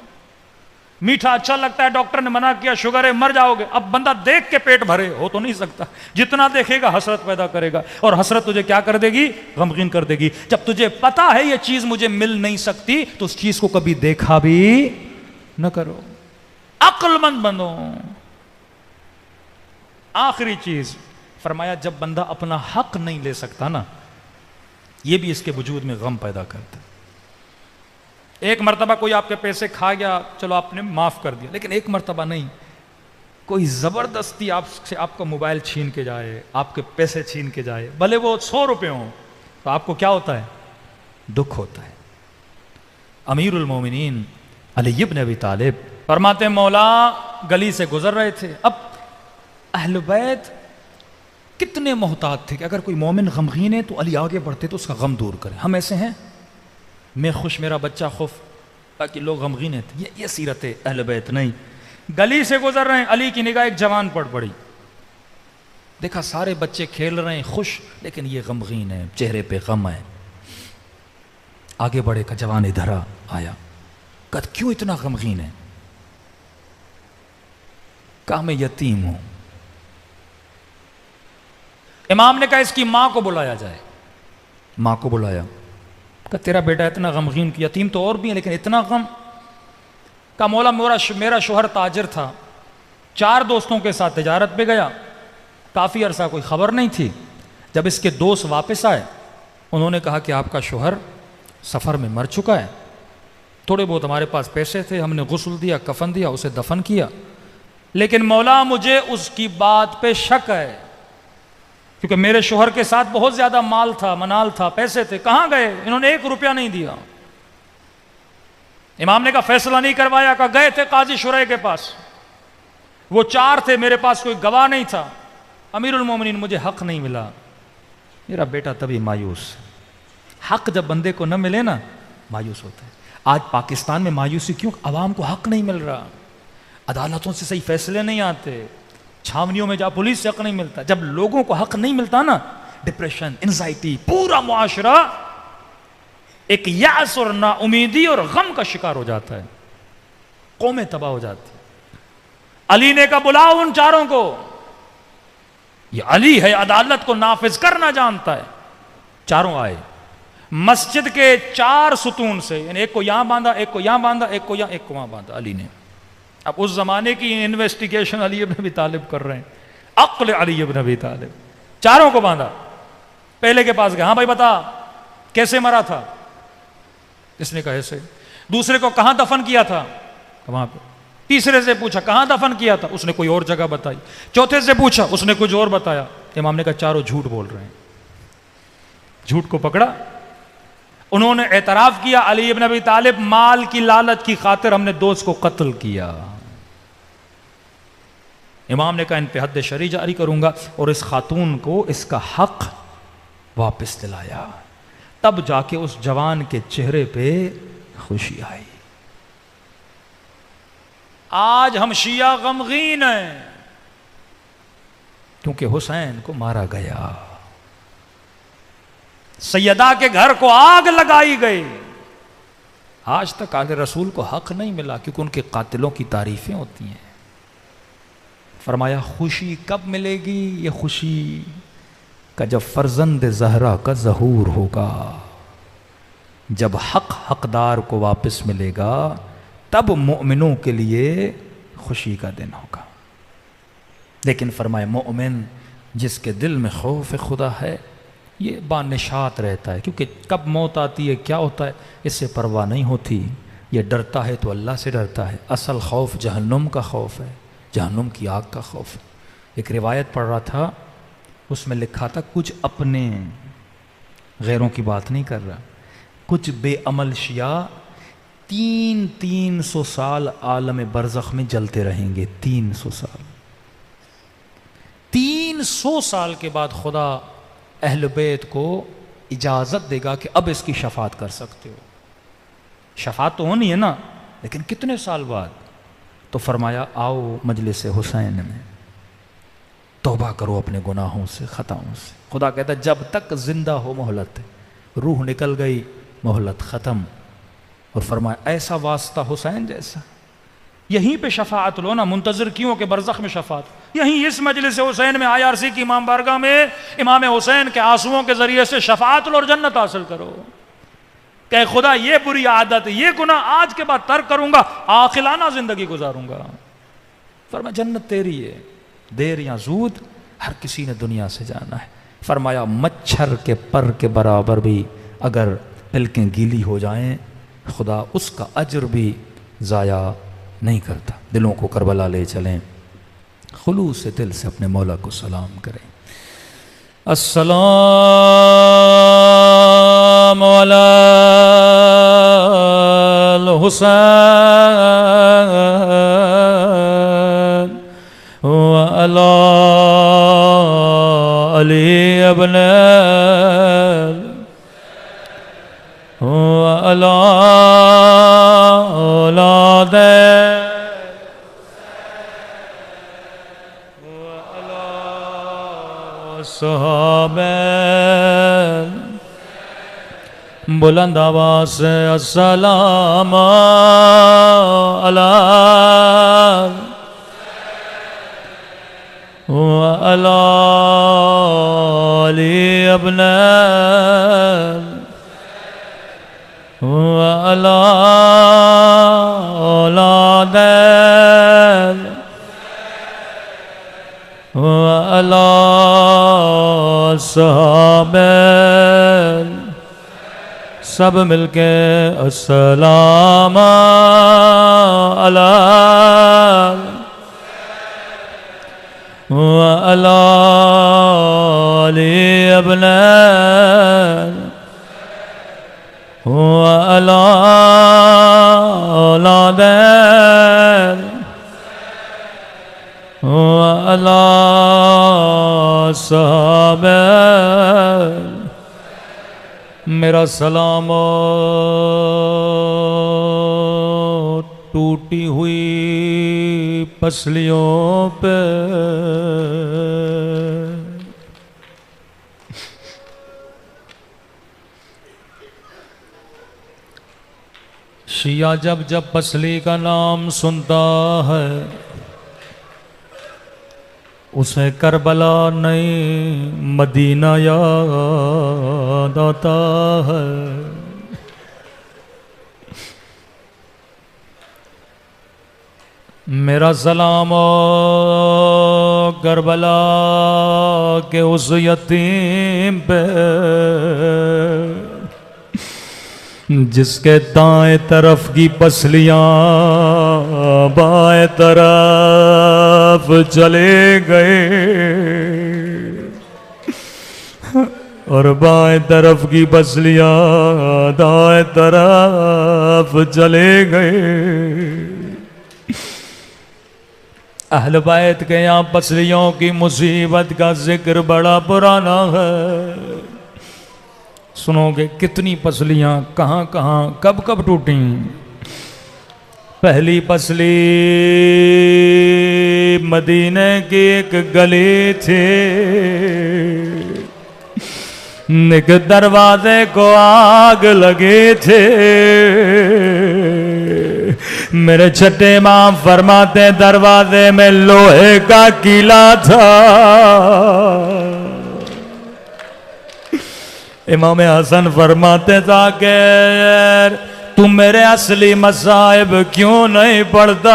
میٹھا اچھا لگتا ہے, ڈاکٹر نے منع کیا شوگر ہے مر جاؤ گے, اب بندہ دیکھ کے پیٹ بھرے ہو تو نہیں سکتا, جتنا دیکھے گا حسرت پیدا کرے گا, اور حسرت تجھے کیا کر دے گی؟ غمگین کر دے گی. جب تجھے پتا ہے یہ چیز مجھے مل نہیں سکتی تو اس چیز کو کبھی دیکھا بھی نہ کرو. عقل مند بنو. آخری چیز فرمایا, جب بندہ اپنا حق نہیں لے سکتا نا, یہ بھی اس کے وجود میں غم پیدا کرتا ہے. ایک مرتبہ کوئی آپ کے پیسے کھا گیا, چلو آپ نے معاف کر دیا, لیکن ایک مرتبہ نہیں, کوئی زبردستی آپ سے آپ کا موبائل چھین کے جائے, آپ کے پیسے چھین کے جائے, بھلے وہ 100 روپے ہوں, تو آپ کو کیا ہوتا ہے؟ دکھ ہوتا ہے. امیر المومنین علی ابن ابی طالب فرماتے ہیں, مولا گلی سے گزر رہے تھے. اب اہل بیت کتنے محتاط تھے کہ اگر کوئی مومن غمگین ہے تو علی آگے بڑھتے تو اس کا غم دور کرے. ہم ایسے ہیں, میں خوش میرا بچہ خوف, تاکہ لوگ غمگین ہیں. یہ سیرت ہے اہل بیت نہیں. گلی سے گزر رہے ہیں, علی کی نگاہ ایک جوان پر پڑی, دیکھا سارے بچے کھیل رہے ہیں خوش, لیکن یہ غمگین ہے, چہرے پہ غم ہے. آگے بڑھے کا جوان ادھر آیا, کہا کیوں اتنا غمگین ہے؟ کہا میں یتیم ہوں. امام نے کہا اس کی ماں کو بلایا جائے. ماں کو بلایا, کہ تیرا بیٹا اتنا غمگین, یتیم تو اور بھی ہیں لیکن اتنا غم. کہا مولا میرا شوہر تاجر تھا, 4 دوستوں کے ساتھ تجارت پہ گیا, کافی عرصہ کوئی خبر نہیں تھی. جب اس کے دوست واپس آئے, انہوں نے کہا کہ آپ کا شوہر سفر میں مر چکا ہے, تھوڑے بہت ہمارے پاس پیسے تھے, ہم نے غسل دیا, کفن دیا, اسے دفن کیا, لیکن مولا مجھے اس کی بات پہ شک ہے, کیونکہ میرے شوہر کے ساتھ بہت زیادہ مال تھا, منال تھا, پیسے تھے, کہاں گئے؟ انہوں نے 1 روپیہ نہیں دیا. امام نے کہا فیصلہ نہیں کروایا. کہا گئے تھے قاضی شرح کے پاس, وہ 4 تھے, میرے پاس کوئی گواہ نہیں تھا. امیر المومنین مجھے حق نہیں ملا. میرا بیٹا تبھی مایوس. حق جب بندے کو نہ ملے نا, مایوس ہوتا ہے. آج پاکستان میں مایوسی کیوں؟ عوام کو حق نہیں مل رہا, عدالتوں سے صحیح فیصلے نہیں آتے, چھاونیوں میں جا پولیس سے حق نہیں ملتا. جب لوگوں کو حق نہیں ملتا نا, ڈپریشن, انزائٹی, پورا معاشرہ ایک یأس اور نا امیدی اور غم کا شکار ہو جاتا ہے, قومیں تباہ ہو جاتی. علی نے کہا بلاؤ ان 4 کو. یہ علی ہے, عدالت کو نافذ کرنا جانتا ہے. 4 آئے, مسجد کے 4 ستون سے, یعنی ایک کو یہاں باندھا, ایک کو یہاں باندھا, ایک کو یہاں, ایک کو وہاں باندھا علی نے. اب اس زمانے کی انویسٹیگیشن علی ابن ابی طالب کر رہے ہیں, عقل علی ابن ابی طالب. 4 کو باندھا. پہلے کے پاس گیا, ہاں بھائی بتا کیسے مرا تھا؟ اس نے کہا ایسے. دوسرے کو کہاں دفن کیا تھا؟ وہاں پہ. تیسرے سے پوچھا کہاں دفن کیا تھا؟ اس نے کوئی اور جگہ بتائی. چوتھے سے پوچھا, اس نے کچھ اور بتایا. امام نے کہا 4 جھوٹ بول رہے ہیں. جھوٹ کو پکڑا. انہوں نے اعتراف کیا, علی ابن ابی طالب مال کی لالچ کی خاطر ہم نے دوست کو قتل کیا. امام نے کہا ان پہ حد شرعی جاری کروں گا, اور اس خاتون کو اس کا حق واپس دلایا. تب جا کے اس جوان کے چہرے پہ خوشی آئی. آج ہم شیعہ غمگین ہیں کیونکہ حسین کو مارا گیا, سیدہ کے گھر کو آگ لگائی گئی. آج تک آل رسول کو حق نہیں ملا کیونکہ ان کے قاتلوں کی تعریفیں ہوتی ہیں. فرمایا خوشی کب ملے گی؟ یہ خوشی کا جب فرزند زہرا کا ظہور ہوگا, جب حق حقدار کو واپس ملے گا, تب مومنوں کے لیے خوشی کا دن ہوگا. لیکن فرمایا مومن جس کے دل میں خوف خدا ہے یہ بانشات رہتا ہے, کیونکہ کب موت آتی ہے کیا ہوتا ہے اس سے پرواہ نہیں ہوتی. یہ ڈرتا ہے تو اللہ سے ڈرتا ہے. اصل خوف جہنم کا خوف ہے، جہنم کی آگ کا خوف. ایک روایت پڑھ رہا تھا، اس میں لکھا تھا کچھ اپنے، غیروں کی بات نہیں کر رہا، کچھ بے عمل شیعہ 300 سال عالم برزخ میں جلتے رہیں گے. 300 سال. 300 سال کے بعد خدا اہل بیت کو اجازت دے گا کہ اب اس کی شفاعت کر سکتے ہو. شفاعت تو ہونی ہے نا، لیکن کتنے سال بعد؟ تو فرمایا آؤ مجلس حسین میں توبہ کرو اپنے گناہوں سے، خطاؤں سے. خدا کہتا ہے جب تک زندہ ہو مہلت ہے، روح نکل گئی مہلت ختم. اور فرمایا ایسا واسطہ حسین جیسا، یہیں پہ شفاعت لو نا، منتظر کیوں کہ برزخ میں شفاعت؟ یہیں اس مجلس حسین میں IRC کی امام بارگاہ میں امام حسین کے آنسوؤں کے ذریعے سے شفاعت لو اور جنت حاصل کرو. کہ خدا یہ بری عادت، یہ گناہ آج کے بعد ترک کروں گا، عاقلانہ زندگی گزاروں گا. فرمایا جنت تیری ہے، دیر یا زود ہر کسی نے دنیا سے جانا ہے. فرمایا مچھر کے پر کے برابر بھی اگر پلکیں گیلی ہو جائیں، خدا اس کا اجر بھی ضائع نہیں کرتا. دلوں کو کربلا لے چلیں، خلوص دل سے اپنے مولا کو سلام کریں. السلام علی الحسین وعلی علی ابن وعلی اولاد صحابہ. بلند آواز سے السلام علی وعلی علی ابن وعلی اولاد وعلی صحابہ. سب مل کے السلام علی وعلی علی ابن وعلی اولاد وعلی صحابہ. میرا سلام ٹوٹی ہوئی پسلیوں پہ شیعہ جب پسلی کا نام سنتا ہے اسے کربلا نہیں مدینہ یاد آتا ہے. میرا سلام کربلا کے اس یتیم پہ جس کے دائیں طرف کی پسلیاں بائیں طرف چلے گئے اور بائیں طرف کی پسلیاں دائیں طرف چلے گئے. اہل بیت کے یہاں پسلیوں کی مصیبت کا ذکر بڑا پرانا ہے. سنو گے کتنی پسلیاں کہاں کہاں کب کب ٹوٹیں. پہلی پسلی مدینہ کی ایک گلی تھی، ایک دروازے کو آگ لگے تھے. میرے چھٹے امام فرماتے دروازے میں لوہے کا کیلا تھا. امام حسن فرماتے تھا کہ تو میرے اصلی مصائب کیوں نہیں پڑھتا؟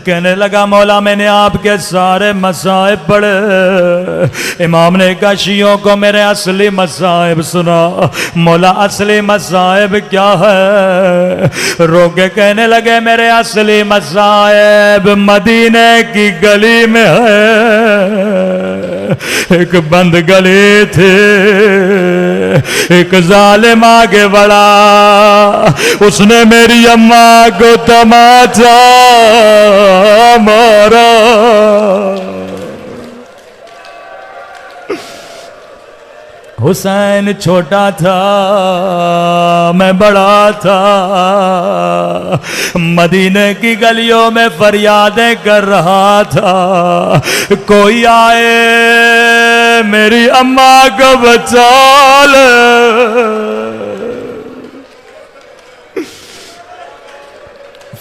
کہنے لگا مولا میں نے آپ کے سارے مصائب پڑھے۔ امام نے کہا شیعوں کو میرے اصلی مصائب سنا۔ مولا اصلی مصائب کیا ہے؟ رو کے کہنے لگے میرے اصلی مصائب مدینے کی گلی میں ہے۔ ایک بند گلی تھی، ایک ظالم آگے بڑھا، اس نے میری اماں کو تماچا مارا۔ حسین چھوٹا تھا میں بڑا تھا، مدینے کی گلیوں میں فریادیں کر رہا تھا، کوئی آئے میری اماں کو بچا لے۔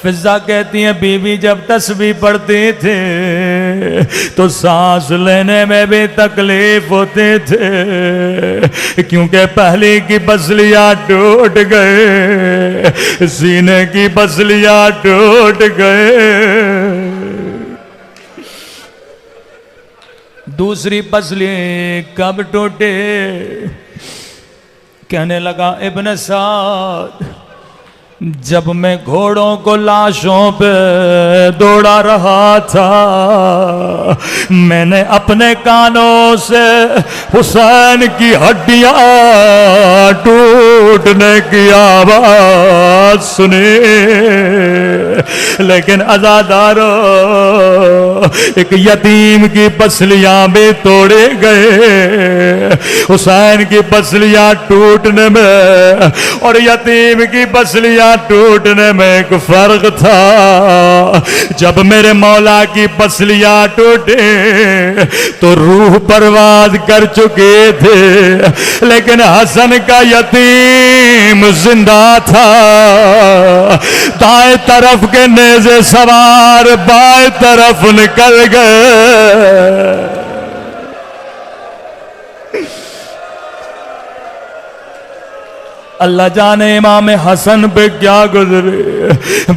فضا کہتی ہیں بی بی جب تسبیح پڑھتی تھی تو سانس لینے میں بھی تکلیف ہوتی تھی، کیونکہ پہلی کی پسلیاں ٹوٹ گئے، سینے کی پسلیاں ٹوٹ گئے۔ دوسری پسلی کب ٹوٹے؟ کہنے لگا ابن سعد جب میں گھوڑوں کو لاشوں پہ دوڑا رہا تھا، میں نے اپنے کانوں سے حسین کی ہڈیاں ٹوٹنے کی آواز سنی، لیکن عزادارو ایک یتیم کی پسلیاں بھی توڑے گئے۔ حسین کی پسلیاں ٹوٹنے میں اور یتیم کی پسلیاں ٹوٹنے میں ایک فرق تھا۔ جب میرے مولا کی پسلیاں ٹوٹے تو روح پرواز کر چکے تھے، لیکن حسن کا یتیم زندہ تھا۔ دائیں طرف کے نیزے سوار بائیں طرف نکل گئے۔ اللہ جانے امام حسن پہ کیا گزرے،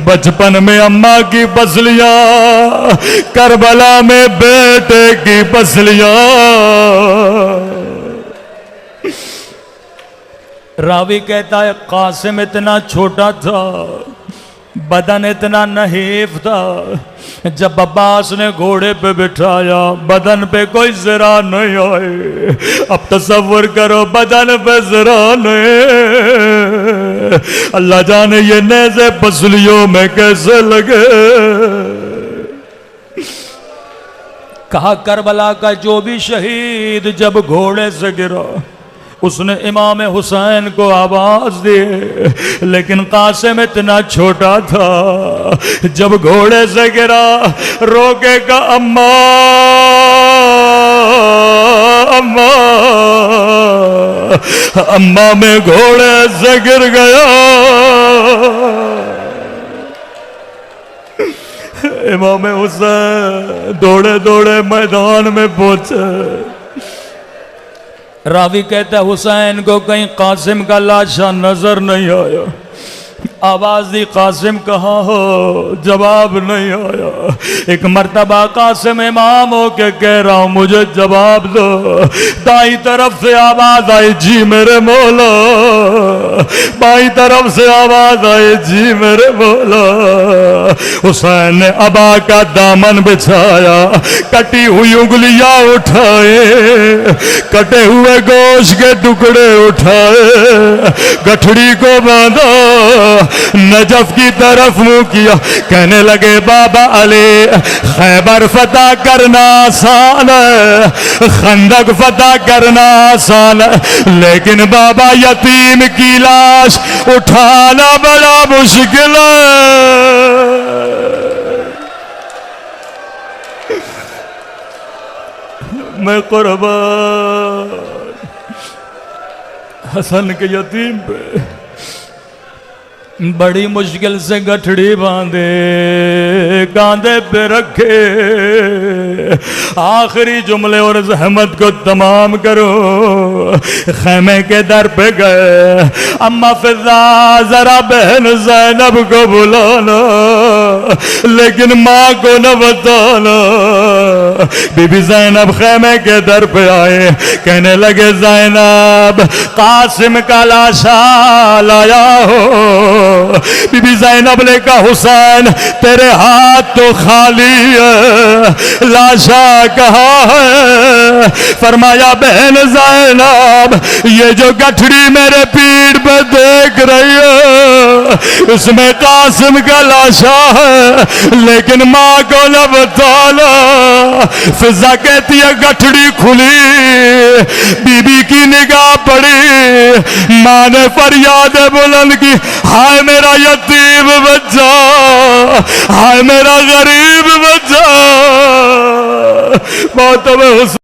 بچپن میں اماں کی پسلیاں، کربلا میں بیٹے کی پسلیاں۔ راوی کہتا ہے قاسم اتنا چھوٹا تھا، بدن اتنا نحیف تھا، جب عباس نے گھوڑے پہ بٹھایا بدن پہ کوئی ذرا نہیں آئے۔ اب تصور کرو بدن پہ ذرا نہیں، اللہ جانے یہ نیزے پسلیوں میں کیسے لگے۔ کہا کربلا کا جو بھی شہید جب گھوڑے سے گرا اس نے امام حسین کو آواز دی، لیکن قاسم اتنا چھوٹا تھا، جب گھوڑے سے گرا روکے کا اماں اماں اماں میں گھوڑے سے گر گیا۔ امام حسین دوڑے دوڑے میدان میں پہنچے۔ راوی کہتا ہے حسین کو کہیں قاسم کا لاشا نظر نہیں آیا، آواز دی قاسم کہاں ہو، جواب نہیں آیا۔ ایک مرتبہ قاسم امام ہو کے کہہ رہا ہوں مجھے جواب دو، دائیں طرف سے آواز آئی جی میرے مولا، بائیں طرف سے آواز آئی جی میرے مولا۔ حسین نے ابا کا دامن بچھایا، کٹی ہوئی انگلیاں اٹھائے، کٹے ہوئے گوشت کے ٹکڑے اٹھائے، گٹھڑی کو باندھا، نجف کی طرف منہ کیا، کہنے لگے بابا علی خیبر فتح کرنا آسان ہے، خندق فتح کرنا آسان ہے، لیکن بابا یتیم کی لاش اٹھانا بڑا مشکل ہے۔ میں قربان حسن کے یتیم پہ بڑی مشکل سے گٹھڑی باندھے کاندھے پہ رکھے، آخری جملے اور زحمت کو تمام کرو، خیمے کے در پہ گئے، اما فضا ذرا بہن زینب کو بلانا لیکن ماں کو نہ بتانا۔ بی بی زینب خیمے کے در پہ آئے، کہنے لگے زینب قاسم کا لاشا لایا ہو؟ بی بی زینب نے کہا حسین تیرے ہاتھ تو خالی ہے، لاشا کہاں ہے؟ فرمایا بہن زینب یہ جو گٹھڑی میرے پیٹھ پہ دیکھ رہی ہے اس میں قاسم کا لاشا ہے، لیکن ماں کو نہ بتانا۔ فضا کہتی ہے گٹھڑی کھلی، بی بی کی نگاہ پڑی، ماں نے فریاد بلند کی، ہائے میرا یتیم بچہ، ہائے میرا غریب بچہ، موت میں حسین